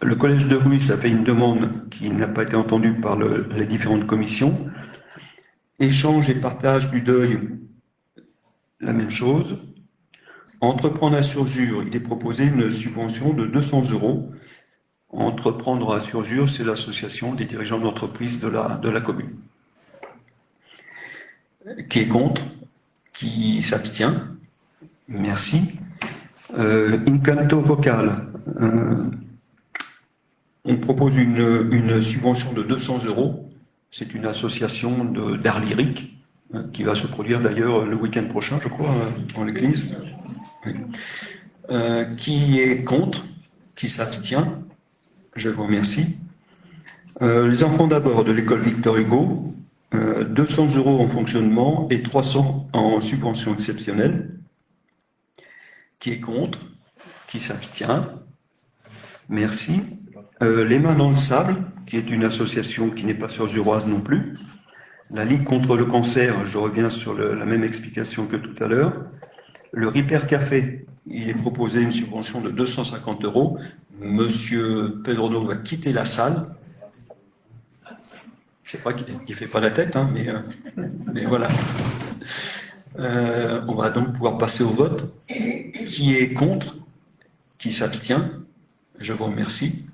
Speaker 11: Le collège de Ruy, ça fait une demande qui n'a pas été entendue par les différentes commissions. Échange et partage du deuil, la même chose. Entreprendre à Surzur, il est proposé une subvention de 200 €. Entreprendre à Surzur, c'est l'association des dirigeants d'entreprise de la commune. Qui est contre? Qui s'abstient? Merci. Incanto Vocal, on propose une subvention de 200 €. C'est une association d'art lyrique qui va se produire d'ailleurs le week-end prochain, je crois, en l'église. Oui. Qui est contre? Qui s'abstient? Je vous remercie. Les enfants d'abord de l'école Victor Hugo, 200 € en fonctionnement et 300 en subvention exceptionnelle. Qui est contre? Qui s'abstient? Merci. Les Mains dans le Sable, qui est une association qui n'est pas surzuroise non plus. La Ligue contre le cancer, je reviens sur la même explication que tout à l'heure. Le Ripper Café, il est proposé une subvention de 250 €. Monsieur Pedrono va quitter la salle. C'est vrai qu'il ne fait pas la tête, hein, mais voilà. On va donc pouvoir passer au vote. Qui est contre? Qui s'abstient? Je vous remercie.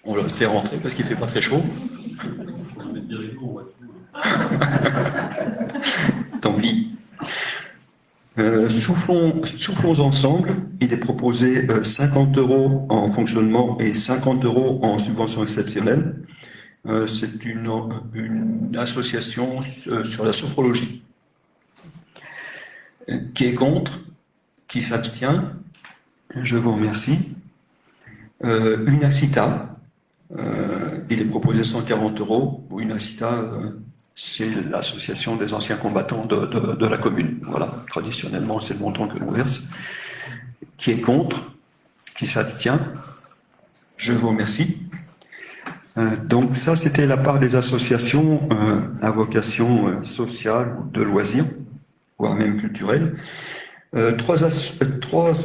Speaker 11: On le fait rentrer parce qu'il ne fait pas très chaud. Tant pis. Soufflons ensemble. Il est proposé 50 € en fonctionnement et 50 € en subvention exceptionnelle. C'est une association sur la sophrologie. Qui est contre? Qui s'abstient? Je vous remercie. Unacita, il est proposé 140 €. Unacita, c'est l'association des anciens combattants de la commune. Voilà, traditionnellement, c'est le montant que l'on verse. Qui est contre? Qui s'abstient? Je vous remercie. Donc ça, c'était la part des associations à vocation sociale ou de loisirs, voire même culturelle. Trois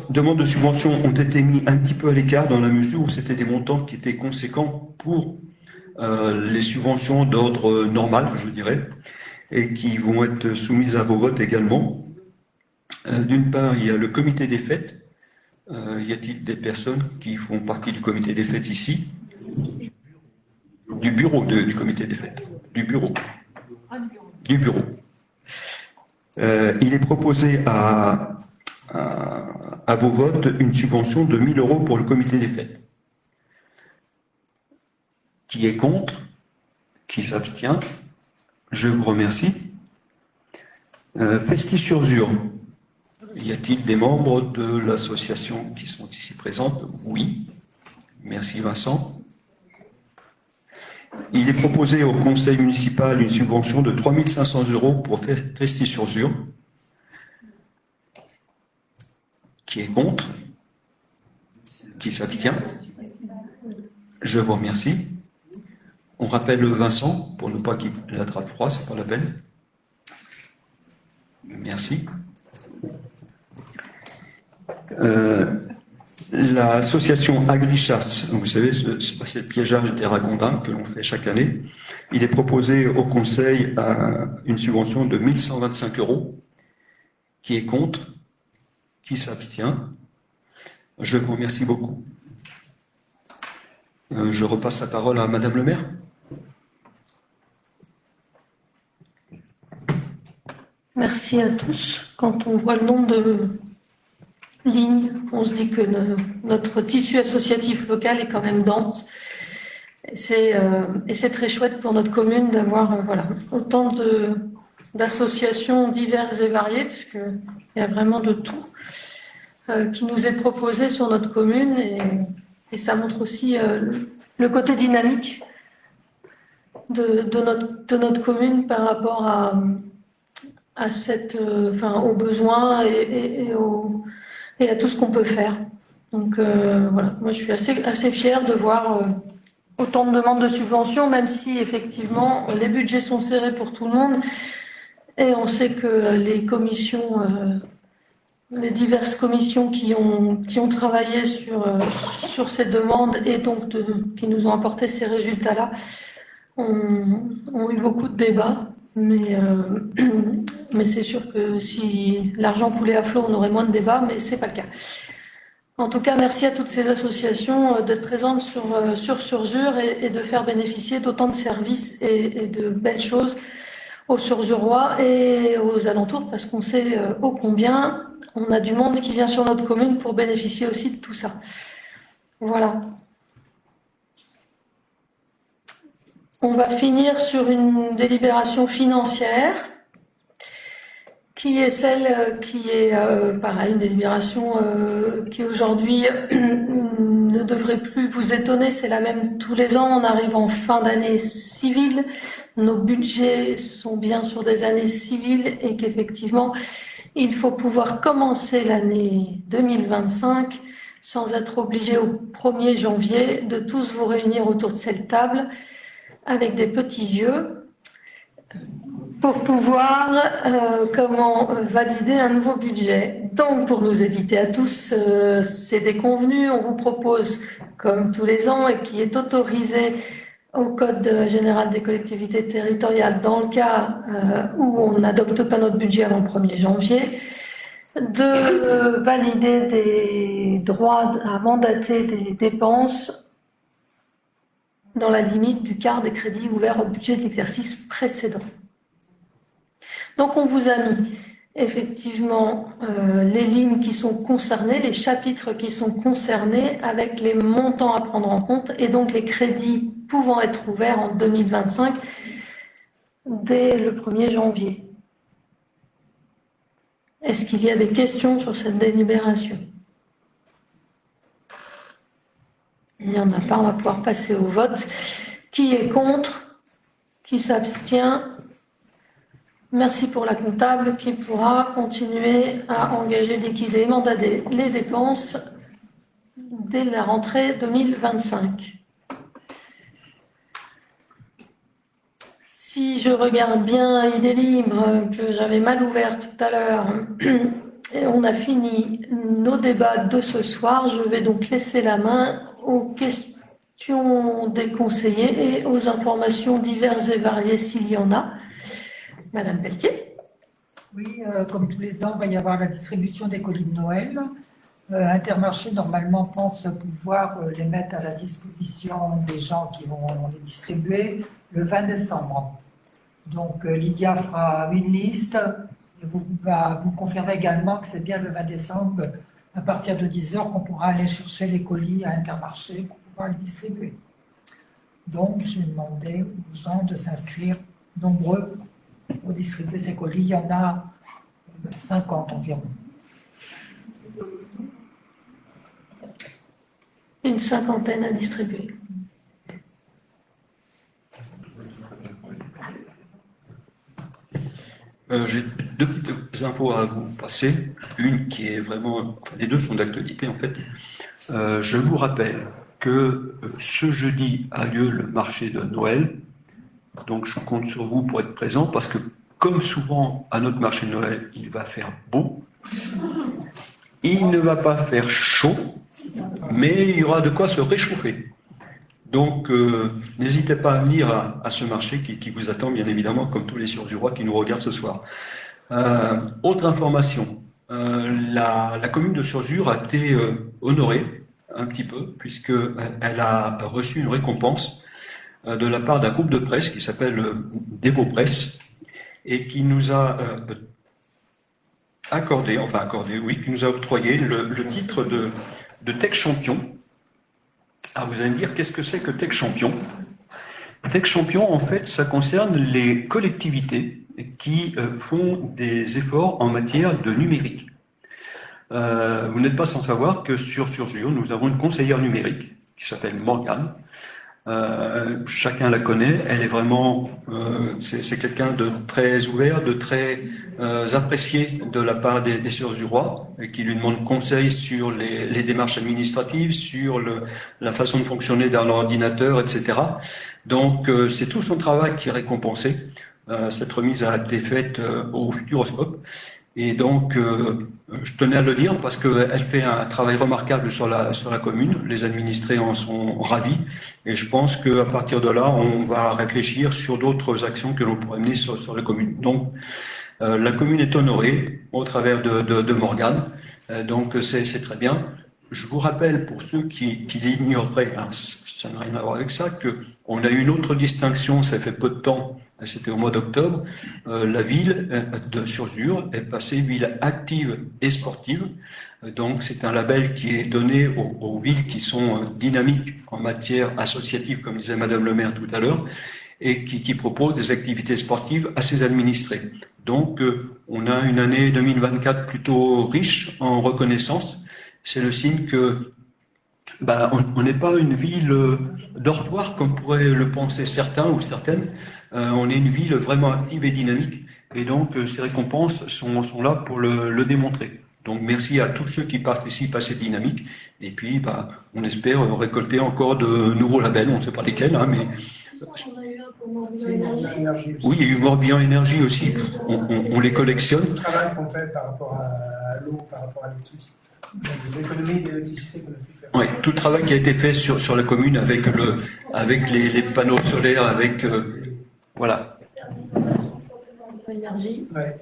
Speaker 11: demandes de subvention ont été mises un petit peu à l'écart dans la mesure où c'était des montants qui étaient conséquents pour les subventions d'ordre normal, je dirais, et qui vont être soumises à vos votes également. D'une part, il y a le comité des fêtes. Y a-t-il des personnes qui font partie du comité des fêtes ici? Du bureau du comité des fêtes. Du bureau. Du bureau. Il est proposé à vos votes une subvention de 1 000 € pour le comité des fêtes. Qui est contre? Qui s'abstient? Je vous remercie. Festi-sur-Zur. Y a-t-il des membres de l'association qui sont ici présents? Oui. Merci Vincent. Il est proposé au conseil municipal une subvention de 3 500 € pour Festi-sur-Zur. Qui est contre? Qui s'abstient? Je vous remercie. On rappelle Vincent, pour ne pas qu'il attrape froid, c'est pas la peine. Merci. L'association Agrichasse, vous savez, c'est le piégeage des ragondins que l'on fait chaque année. Il est proposé au Conseil une subvention de 1 125 €. Qui est contre? Qui s'abstient? Je vous remercie beaucoup. Je repasse la parole à Madame le maire.
Speaker 3: Merci à tous. Quand on voit le nombre de lignes, on se dit que notre tissu associatif local est quand même dense. Et c'est très chouette pour notre commune d'avoir autant d'associations diverses et variées, puisqu'il y a vraiment de tout qui nous est proposé sur notre commune. Et ça montre aussi le côté dynamique de notre commune par rapport aux besoins et à tout ce qu'on peut faire. Donc moi je suis assez fière de voir autant de demandes de subventions, même si effectivement les budgets sont serrés pour tout le monde. Et on sait que les commissions, les diverses commissions qui ont travaillé sur ces demandes et donc qui nous ont apporté ces résultats-là ont eu beaucoup de débats. Mais c'est sûr que si l'argent coulait à flot, on aurait moins de débats, mais c'est pas le cas. En tout cas, merci à toutes ces associations d'être présentes sur Surzur et de faire bénéficier d'autant de services et de belles choses aux Surzurois et aux alentours, parce qu'on sait ô combien on a du monde qui vient sur notre commune pour bénéficier aussi de tout ça. Voilà. On va finir sur une délibération financière qui est celle qui est, pareil, une délibération qui aujourd'hui ne devrait plus vous étonner. C'est la même tous les ans. On arrive en fin d'année civile. Nos budgets sont bien sur des années civiles et qu'effectivement, il faut pouvoir commencer l'année 2025 sans être obligé au 1er janvier de tous vous réunir autour de cette table avec des petits yeux pour pouvoir valider un nouveau budget. Donc, pour nous éviter à tous ces déconvenues, on vous propose, comme tous les ans, et qui est autorisé au Code général des collectivités territoriales, dans le cas où on n'adopte pas notre budget avant le 1er janvier, de valider des droits à mandater des dépenses dans la limite du quart des crédits ouverts au budget de l'exercice précédent. Donc on vous a mis effectivement les lignes qui sont concernées, les chapitres qui sont concernés avec les montants à prendre en compte et donc les crédits pouvant être ouverts en 2025 dès le 1er janvier. Est-ce qu'il y a des questions sur cette délibération? Il n'y en a pas, on va pouvoir passer au vote. Qui est contre? Qui s'abstient? Merci pour la comptable qui pourra continuer à engager, liquider et mandater les dépenses dès la rentrée 2025. Si je regarde bien Idée Libre, que j'avais mal ouvert tout à l'heure, et on a fini nos débats de ce soir, je vais donc laisser la main aux questions des conseillers et aux informations diverses et variées s'il y en a. Madame Pelletier.
Speaker 4: Oui, comme tous les ans, il va y avoir la distribution des colis de Noël. Intermarché, normalement, pense pouvoir les mettre à la disposition des gens qui vont les distribuer le 20 décembre. Donc, Lydia fera une liste et va vous confirmer également que c'est bien le 20 décembre, à partir de 10h, qu'on pourra aller chercher les colis à Intermarché pour pouvoir les distribuer. Donc, j'ai demandé aux gens de s'inscrire nombreux pour distribuer ces colis. Il y en a 50 environ.
Speaker 3: Une cinquantaine à distribuer.
Speaker 11: J'ai deux petites infos à vous passer. Une qui est vraiment... Enfin, les deux sont d'actualité en fait. Je vous rappelle que ce jeudi a lieu le marché de Noël. Donc je compte sur vous pour être présent parce que comme souvent à notre marché de Noël, il va faire beau. Il ne va pas faire chaud, mais il y aura de quoi se réchauffer. Donc, n'hésitez pas à venir à ce marché qui vous attend, bien évidemment, comme tous les Sur-du-Roi qui nous regardent ce soir. Autre information, la commune de Surzur a été honorée un petit peu, puisqu'elle a reçu une récompense de la part d'un groupe de presse qui s'appelle Devo Presse, et qui nous a qui nous a octroyé le titre de Tech Champion. Alors vous allez me dire, qu'est-ce que c'est que Tech Champion? Tech Champion, en fait, ça concerne les collectivités qui font des efforts en matière de numérique. Vous n'êtes pas sans savoir que sur Surzur, nous avons une conseillère numérique qui s'appelle Morgane. Chacun la connaît, elle est vraiment, c'est quelqu'un de très ouvert, de très apprécié de la part des Sur-du-Roi, et qui lui demande conseil sur les démarches administratives, sur la façon de fonctionner d'un ordinateur, etc. Donc c'est tout son travail qui est récompensé. Cette remise a été faite au Futuroscope. Et donc, je tenais à le dire parce qu'elle fait un travail remarquable sur la commune. Les administrés en sont ravis. Et je pense qu'à partir de là, on va réfléchir sur d'autres actions que l'on pourrait mener sur la commune. Donc, la commune est honorée au travers de Morgane. Donc, c'est très bien. Je vous rappelle, pour ceux qui l'ignoreraient, hein, ça n'a rien à voir avec ça, qu'on a eu une autre distinction, ça fait peu de temps, c'était au mois d'octobre, la ville de Surzur est passée ville active et sportive. Donc c'est un label qui est donné aux villes qui sont dynamiques en matière associative, comme disait Madame le maire tout à l'heure, et qui proposent des activités sportives à ses administrés. Donc on a une année 2024 plutôt riche en reconnaissance. C'est le signe que on n'est pas une ville dortoir comme pourraient le penser certains ou certaines. On est une ville vraiment active et dynamique, et donc ces récompenses sont là pour le démontrer. Donc merci à tous ceux qui participent à cette dynamique, et puis on espère récolter encore de nouveaux labels, on ne sait pas lesquels, hein, mais...
Speaker 3: On a eu un pour Morbihan Énergie.
Speaker 11: Oui, il y a eu Morbihan Énergie aussi, on les collectionne.
Speaker 10: Le travail qu'on fait par rapport à l'eau, par rapport à l'électricité, l'économie d'électricité qu'on a pu faire.
Speaker 11: Oui, tout le travail qui a été fait sur la commune avec les panneaux solaires, avec... voilà.
Speaker 3: Énergie.
Speaker 10: Ouais.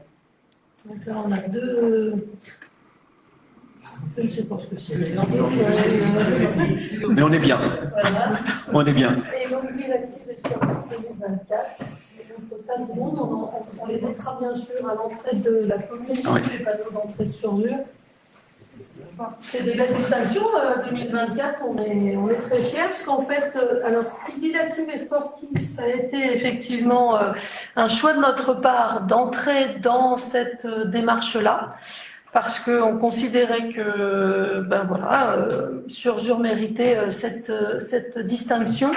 Speaker 3: Donc là, on a deux. Je ne sais pas ce que c'est.
Speaker 11: Mais on est bien.
Speaker 3: Voilà.
Speaker 11: On est bien.
Speaker 3: Et donc, l'active expérience 2024. Donc, ça, tout le monde, on les mettra bien sûr à l'entrée de la commune, sur les panneaux d'entrée de Surzur. C'est des belles distinctions 2024, on est très fiers parce qu'en fait, alors si ville active et sportive, ça a été effectivement un choix de notre part d'entrer dans cette démarche-là, parce qu'on considérait que Surzur méritait cette distinction.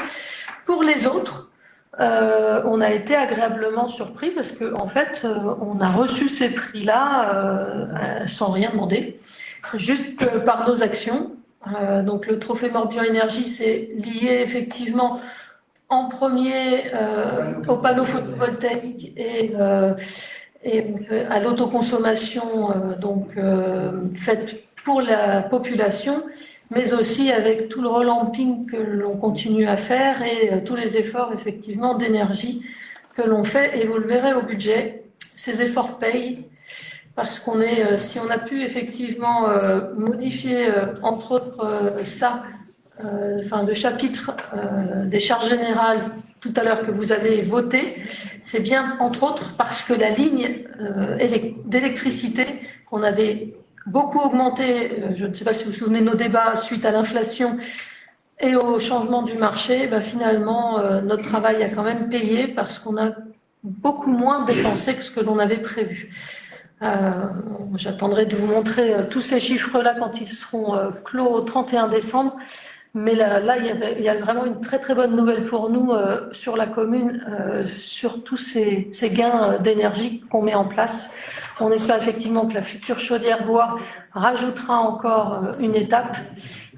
Speaker 3: Pour les autres, on a été agréablement surpris parce qu'en fait, on a reçu ces prix-là sans rien demander. Juste par nos actions. Donc le trophée Morbihan Énergie, c'est lié effectivement en premier aux panneaux photovoltaïques et à l'autoconsommation faite pour la population, mais aussi avec tout le relamping que l'on continue à faire et tous les efforts effectivement d'énergie que l'on fait. Et vous le verrez au budget, ces efforts payent. Parce si on a pu effectivement modifier, entre autres, le chapitre des charges générales tout à l'heure que vous avez voté, c'est bien, entre autres, parce que la ligne d'électricité qu'on avait beaucoup augmentée, je ne sais pas si vous vous souvenez de nos débats suite à l'inflation et au changement du marché, finalement, notre travail a quand même payé parce qu'on a beaucoup moins dépensé que ce que l'on avait prévu. J'attendrai de vous montrer tous ces chiffres-là quand ils seront clos au 31 décembre. Mais là, il y a vraiment une très très bonne nouvelle pour nous sur la commune, sur tous ces gains d'énergie qu'on met en place. On espère effectivement que la future chaudière bois rajoutera encore une étape.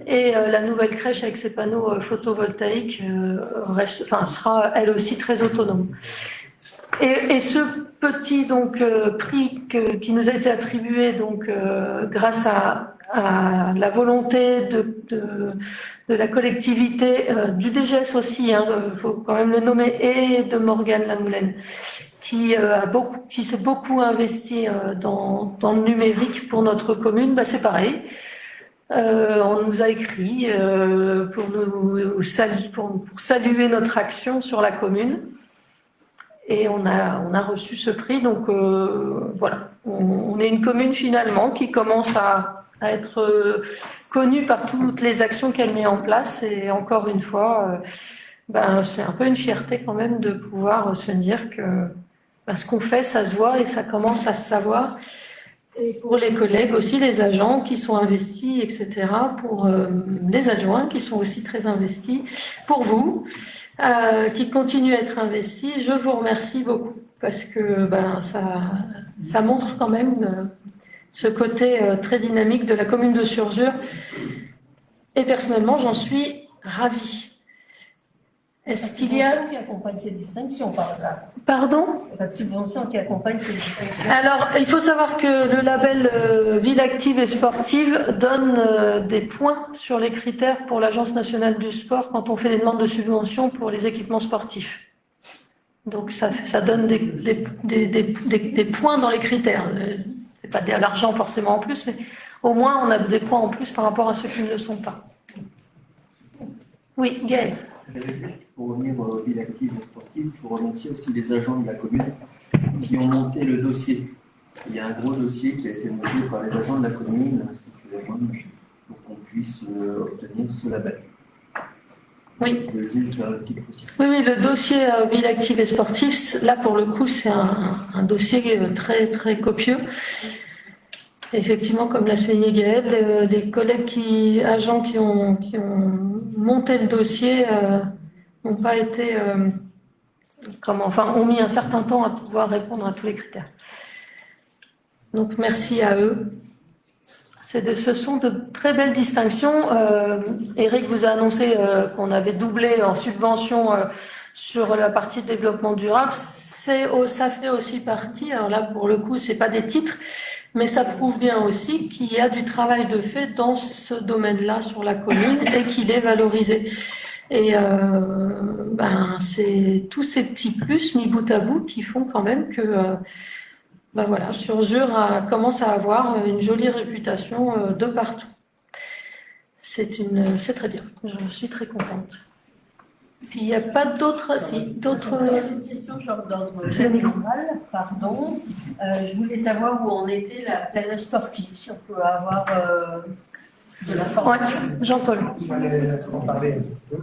Speaker 3: Et la nouvelle crèche avec ses panneaux photovoltaïques sera elle aussi très autonome. Et ce petit donc prix qui nous a été attribué donc grâce à la volonté de la collectivité, du DGS aussi, faut quand même le nommer, et de Morgane Lamoulaine, qui s'est beaucoup investi dans le numérique pour notre commune. C'est pareil. On nous a écrit pour saluer notre action sur la commune. Et on a reçu ce prix, donc voilà. On est une commune finalement qui commence à être connue par toutes les actions qu'elle met en place. Et encore une fois, c'est un peu une fierté quand même de pouvoir se dire que ce qu'on fait, ça se voit et ça commence à se savoir. Et pour les collègues aussi, les agents qui sont investis, etc. Pour les adjoints qui sont aussi très investis. Pour vous. Qui continue à être investi. Je vous remercie beaucoup parce que ça montre quand même ce côté très dynamique de la commune de Surzur. Et personnellement, j'en suis ravie. Est-ce qu'il y a...
Speaker 8: qui accompagne ces distinctions, par exemple?
Speaker 3: Pardon?
Speaker 8: Il n'y a pas de subvention qui accompagne ces distinctions.
Speaker 3: Alors, il faut savoir que le label Ville active et sportive donne des points sur les critères pour l'Agence nationale du sport quand on fait des demandes de subventions pour les équipements sportifs. Donc, ça donne des points dans les critères. C'est pas de l'argent forcément en plus, mais au moins on a des points en plus par rapport à ceux qui ne le sont pas. Oui, Gaël.
Speaker 13: J'avais juste, pour revenir aux villes actives et sportives, il faut remercier aussi les agents de la commune qui ont monté le dossier. Il y a un gros dossier qui a été monté par les agents de la commune pour qu'on puisse obtenir ce label.
Speaker 3: Oui.
Speaker 13: Juste un petit précision.
Speaker 3: Oui, le dossier ville active et sportif, là pour le coup, c'est un dossier très, très copieux. Effectivement, comme l'a souligné Gaël, des collègues agents qui ont monté le dossier n'ont pas été, ont mis un certain temps à pouvoir répondre à tous les critères. Donc merci à eux. Ce sont de très belles distinctions. Eric vous a annoncé qu'on avait doublé en subvention sur la partie développement durable. Ça fait aussi partie, alors là pour le coup, c'est pas des titres, mais ça prouve bien aussi qu'il y a du travail de fait dans ce domaine-là sur la commune et qu'il est valorisé. Et c'est tous ces petits plus mis bout à bout qui font quand même que Surzur commence à avoir une jolie réputation de partout. C'est très bien. Je suis très contente. S'il n'y a pas d'autres...
Speaker 8: Une question d'ordre général, pardon. Je voulais savoir où en était la plaine sportive, si on peut avoir de l'information.
Speaker 3: Ouais, Jean-Paul.
Speaker 10: On va en parler un peu.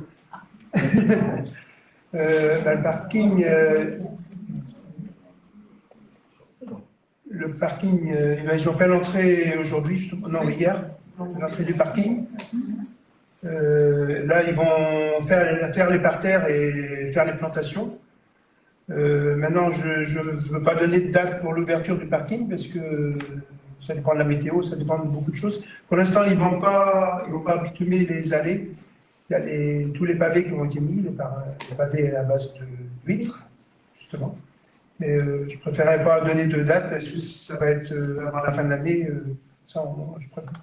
Speaker 10: Le parking, ils ont fait l'entrée aujourd'hui, hier, l'entrée du parking. Là, ils vont faire les parterres et faire les plantations. Maintenant, je ne veux pas donner de date pour l'ouverture du parking parce que ça dépend de la météo, ça dépend de beaucoup de choses. Pour l'instant, ils ne vont pas bitumer les allées. Il y a tous les pavés qui ont été mis, les pavés à base d'huîtres, justement. Mais je ne préférerais pas donner de date parce que ça va être avant la fin de l'année. Je préfère.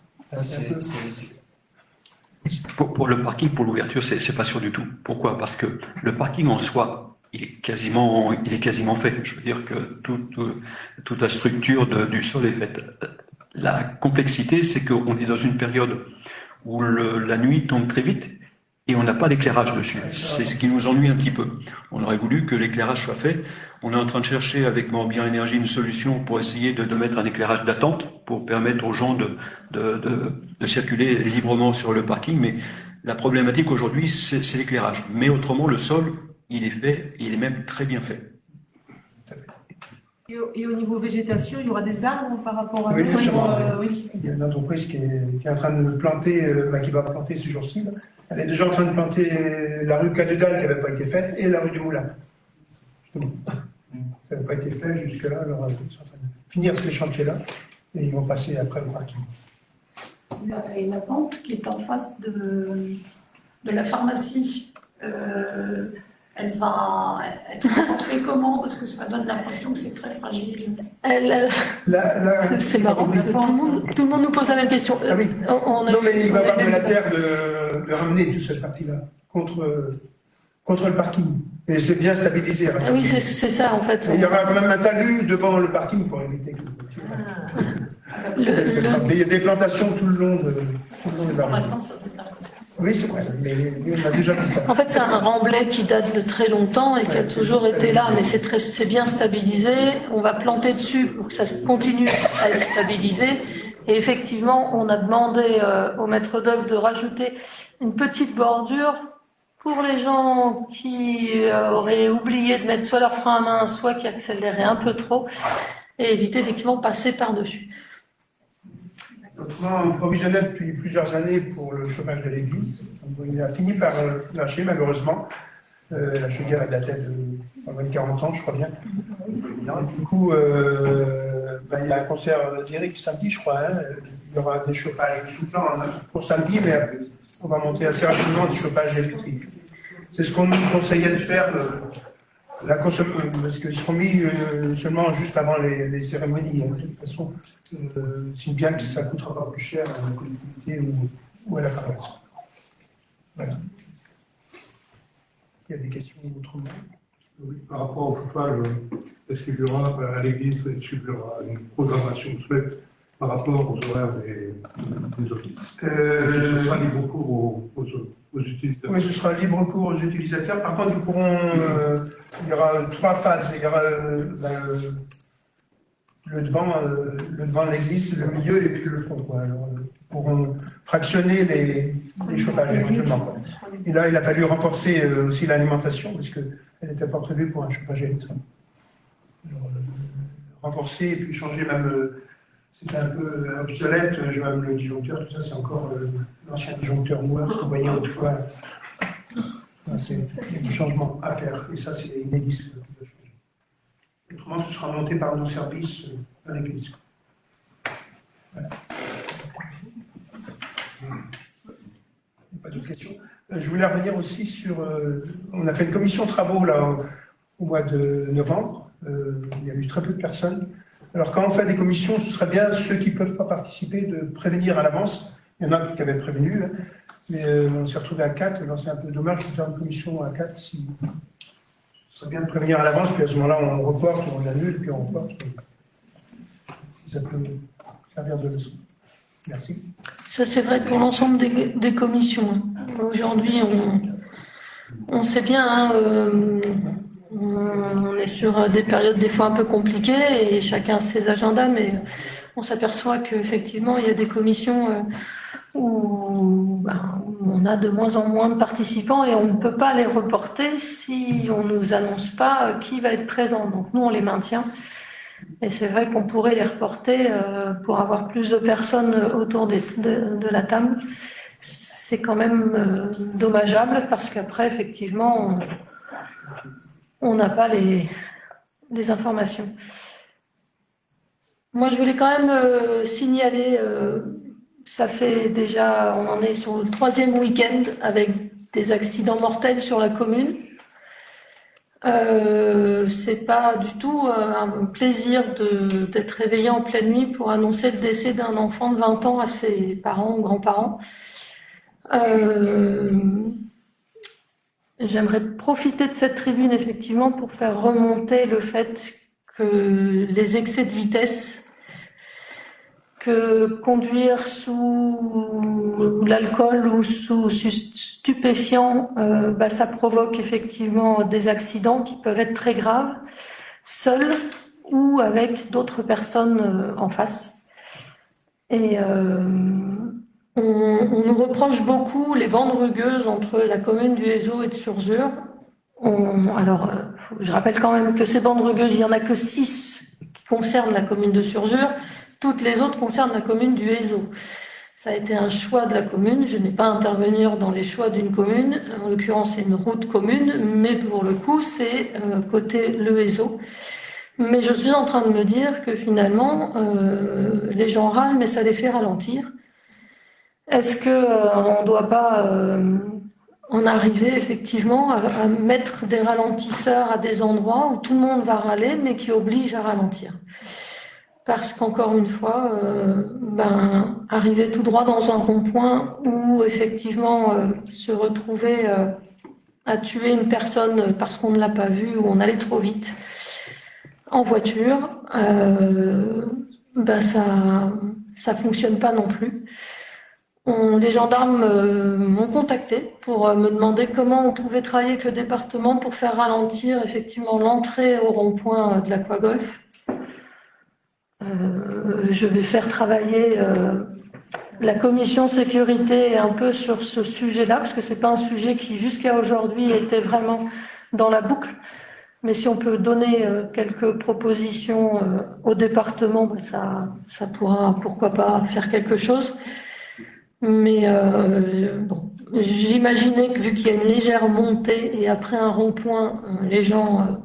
Speaker 11: Pour le parking, pour l'ouverture, c'est pas sûr du tout. Pourquoi? Parce que le parking en soi, il est quasiment fait. Je veux dire que toute la structure du sol est faite. La complexité, c'est qu'on est dans une période où la nuit tombe très vite et on n'a pas d'éclairage dessus. C'est ce qui nous ennuie un petit peu. On aurait voulu que l'éclairage soit fait. On est en train de chercher avec Morbihan Énergie une solution pour essayer de mettre un éclairage d'attente pour permettre aux gens de circuler librement sur le parking. Mais la problématique aujourd'hui, c'est l'éclairage. Mais autrement, le sol, il est fait, il est même très bien fait.
Speaker 5: Et au niveau végétation, il y aura des arbres par rapport à...
Speaker 10: Oui, oui. Il y a une entreprise qui est en train de planter, qui va planter ce jour-ci. Elle est déjà en train de planter la rue Cadedal qui n'avait pas été faite et la rue du Moulin. Justement. Ça n'avait pas été fait jusque-là, alors ils sont en train de finir ces chantiers-là et ils vont passer après au parking.
Speaker 2: Et la pente qui est en face de la pharmacie, elle va être renforcée comment? Parce que ça donne l'impression que c'est très fragile.
Speaker 3: C'est marrant, tout le monde nous pose la même question.
Speaker 10: Ah oui.
Speaker 3: On a
Speaker 10: Non, mais il va y avoir
Speaker 3: même-
Speaker 10: de la terre de ramener toute cette partie-là contre le parking. Et c'est bien stabilisé.
Speaker 3: Ah oui, c'est ça en fait.
Speaker 10: Il y aura quand même un talus devant le parking pour éviter que Mais il y a des plantations tout le long de la
Speaker 2: Pour
Speaker 10: rue.
Speaker 2: l'instant, ça peut être
Speaker 10: Oui, c'est vrai, mais on a déjà dit ça.
Speaker 3: En fait, c'est un remblai qui date de très longtemps et qui a toujours été là, mais c'est bien stabilisé. On va planter dessus pour que ça continue à être stabilisé. Et effectivement, on a demandé au maître d'œuvre de rajouter une petite bordure pour les gens qui auraient oublié de mettre soit leur frein à main, soit qui accéléraient un peu trop, et éviter effectivement de passer par-dessus.
Speaker 10: Autrement, on provisionnait depuis plusieurs années pour le chauffage de l'église. Il a fini par lâcher, malheureusement. La chaudière, elle datait de 40 ans, je crois bien. Du coup, il y a un concert d'Eric samedi, je crois. Il y aura des chauffages soufflants pour samedi, mais on va monter assez rapidement du chauffage électrique. C'est ce qu'on nous conseillait de faire, parce qu'ils seront mis seulement juste avant les cérémonies. De toute façon, si bien que ça ne coûtera pas plus cher à la collectivité ou à la paroisse. Voilà. Il y a des questions autrement?
Speaker 14: Oui, par rapport au chauffage, est-ce qu'il y aura à l'église, est-ce qu'il y aura une programmation faite par rapport aux horaires des offices? Ce sera libre cours aux utilisateurs?
Speaker 10: Oui, ce sera libre cours aux utilisateurs. Par contre, il y aura 3 phases. Il y aura le devant de l'église, le milieu et puis le fond. Alors, pour fractionner les chauffages éventuellement. Et là, il a fallu renforcer aussi l'alimentation, parce qu'elle n'était pas prévue pour un chauffage électrique. Alors, renforcer et puis changer même, c'était un peu obsolète, même le disjoncteur, tout ça, c'est encore l'ancien disjoncteur noir qu'on voyait autrefois. Il y a des changements à faire, et ça, c'est inédit. Autrement, ce sera monté par nos services à l'église. Voilà. Pas d'autres questions. Je voulais revenir aussi sur... on a fait une commission travaux là, au mois de novembre. Il y a eu très peu de personnes. Alors quand on fait des commissions, ce serait bien ceux qui ne peuvent pas participer de prévenir à l'avance. Il y en a qui avaient prévenu, hein, mais on s'est retrouvé à 4. Alors c'est un peu dommage de faire une commission à 4. Ce serait bien de prévenir à l'avance, puis à ce moment-là on reporte, on annule, puis on reporte. Ça peut servir de leçon. Merci.
Speaker 3: Ça, c'est vrai pour l'ensemble des commissions. Aujourd'hui, on sait bien, hein, on est sur des périodes des fois un peu compliquées et chacun a ses agendas, mais on s'aperçoit qu'effectivement, il y a des commissions où on a de moins en moins de participants et on ne peut pas les reporter si on ne nous annonce pas qui va être présent. Donc nous, on les maintient. Et c'est vrai qu'on pourrait les reporter pour avoir plus de personnes autour de la table. C'est quand même dommageable parce qu'après, effectivement, on n'a pas les informations. Moi, je voulais quand même signaler, ça fait déjà, on en est sur le 3e week-end avec des accidents mortels sur la commune. C'est pas du tout un plaisir d'être réveillé en pleine nuit pour annoncer le décès d'un enfant de 20 ans à ses parents ou grands-parents. J'aimerais profiter de cette tribune effectivement pour faire remonter le fait que les excès de vitesse, que conduire sous l'alcool ou sous stupéfiants, ça provoque effectivement des accidents qui peuvent être très graves, seuls ou avec d'autres personnes en face. Et on nous reproche beaucoup les bandes rugueuses entre la commune du Hézeau et de Surzur. Je rappelle quand même que ces bandes rugueuses, il n'y en a que 6 qui concernent la commune de Surzur. Toutes les autres concernent la commune du Hézeau. Ça a été un choix de la commune. Je n'ai pas à intervenir dans les choix d'une commune. En l'occurrence, c'est une route commune, mais pour le coup, c'est côté le Hézeau. Mais je suis en train de me dire que finalement, les gens râlent, mais ça les fait ralentir. Est-ce qu'on ne doit pas en arriver effectivement à mettre des ralentisseurs à des endroits où tout le monde va râler, mais qui obligent à ralentir. Parce qu'encore une fois, arriver tout droit dans un rond-point où effectivement se retrouver à tuer une personne parce qu'on ne l'a pas vue ou on allait trop vite en voiture, ça fonctionne pas non plus. Les gendarmes m'ont contacté pour me demander comment on pouvait travailler avec le département pour faire ralentir effectivement l'entrée au rond-point de l'Aquagolf. Je vais faire travailler la commission sécurité un peu sur ce sujet-là, parce que c'est pas un sujet qui jusqu'à aujourd'hui était vraiment dans la boucle. Mais si on peut donner quelques propositions au département, ça pourra, pourquoi pas, faire quelque chose. Mais j'imaginais que vu qu'il y a une légère montée et après un rond-point, les gens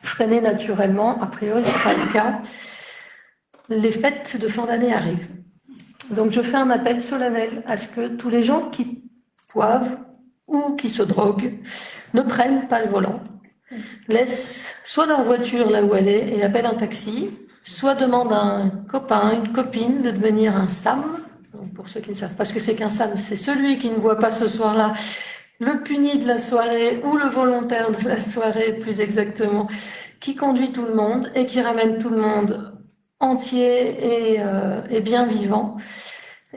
Speaker 3: freinaient naturellement. A priori, ce n'est pas le cas. Les fêtes de fin d'année arrivent. Donc je fais un appel solennel à ce que tous les gens qui boivent ou qui se droguent ne prennent pas le volant, laissent soit leur voiture là où elle est et appellent un taxi, soit demandent à un copain, une copine de devenir un SAM. Donc pour ceux qui ne savent pas ce que c'est qu'un SAM, c'est celui qui ne boit pas ce soir-là, le puni de la soirée ou le volontaire de la soirée plus exactement, qui conduit tout le monde et qui ramène tout le monde entier et bien vivant.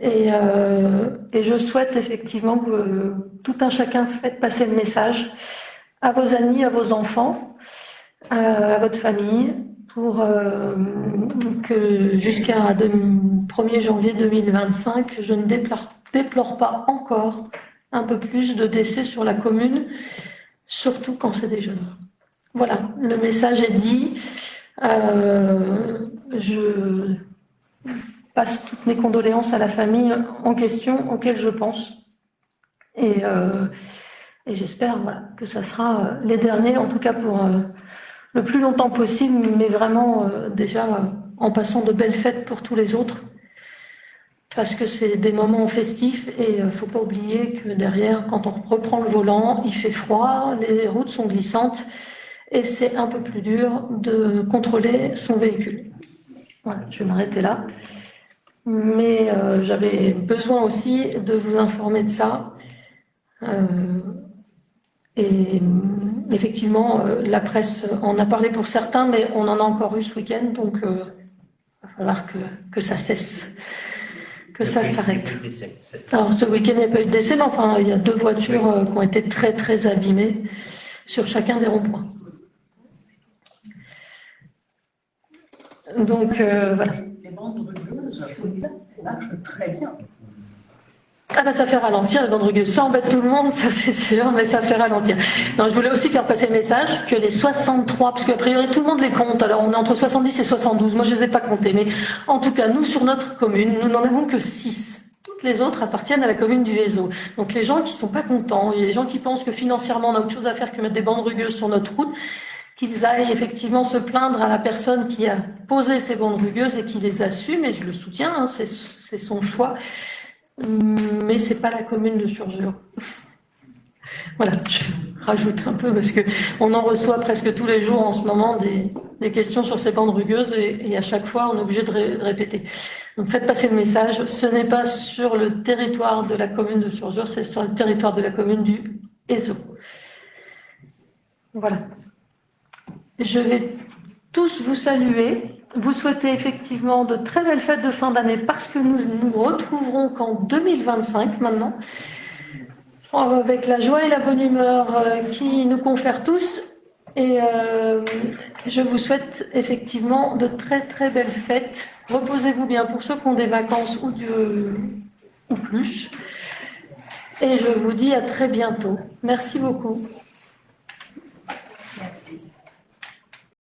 Speaker 3: Et je souhaite effectivement que tout un chacun faites passer le message à vos amis, à vos enfants, à votre famille, pour que jusqu'à 1er janvier 2025, je ne déplore pas encore un peu plus de décès sur la commune, surtout quand c'est des jeunes. Voilà, le message est dit. Je passe toutes mes condoléances à la famille en question, auquel je pense. Et j'espère que ça sera les derniers, en tout cas pour le plus longtemps possible, mais vraiment déjà en passant de belles fêtes pour tous les autres. Parce que c'est des moments festifs et il ne faut pas oublier que derrière, quand on reprend le volant, il fait froid, les routes sont glissantes et c'est un peu plus dur de contrôler son véhicule. Voilà, je vais m'arrêter là. Mais j'avais besoin aussi de vous informer de ça. Et effectivement, la presse en a parlé pour certains, mais on en a encore eu ce week-end, donc il va falloir que ça cesse, que ça s'arrête. Alors ce week-end, il n'y a pas eu de décès, mais enfin, il y a 2 voitures qui ont été très très abîmées sur chacun des ronds-points. Donc voilà.
Speaker 8: Les bandes rugueuses, marchent très bien.
Speaker 3: Ah bah ça fait ralentir les bandes rugueuses. Ça embête tout le monde, ça c'est sûr, mais ça fait ralentir. Non, je voulais aussi faire passer le message que les 63, parce qu'a priori tout le monde les compte, alors on est entre 70 et 72, moi je les ai pas comptés, mais en tout cas nous sur notre commune, nous n'en avons que 6. Toutes les autres appartiennent à la commune du Vézo. Donc les gens qui sont pas contents, il y a des gens qui pensent que financièrement on a autre chose à faire que mettre des bandes rugueuses sur notre route, qu'ils aillent effectivement se plaindre à la personne qui a posé ces bandes rugueuses et qui les assume, et je le soutiens, hein, c'est son choix. Mais c'est pas la commune de Surzur. Voilà, je rajoute un peu parce que on en reçoit presque tous les jours en ce moment des questions sur ces bandes rugueuses et à chaque fois on est obligé de répéter. Donc faites passer le message, ce n'est pas sur le territoire de la commune de Surzur, c'est sur le territoire de la commune du Ézo. Voilà. Je vais tous vous saluer. Vous souhaitez effectivement de très belles fêtes de fin d'année parce que nous nous retrouverons qu'en 2025 maintenant, avec la joie et la bonne humeur qui nous confèrent tous. Et je vous souhaite effectivement de très très belles fêtes. Reposez-vous bien pour ceux qui ont des vacances ou plus. Et je vous dis à très bientôt. Merci beaucoup.
Speaker 8: Merci.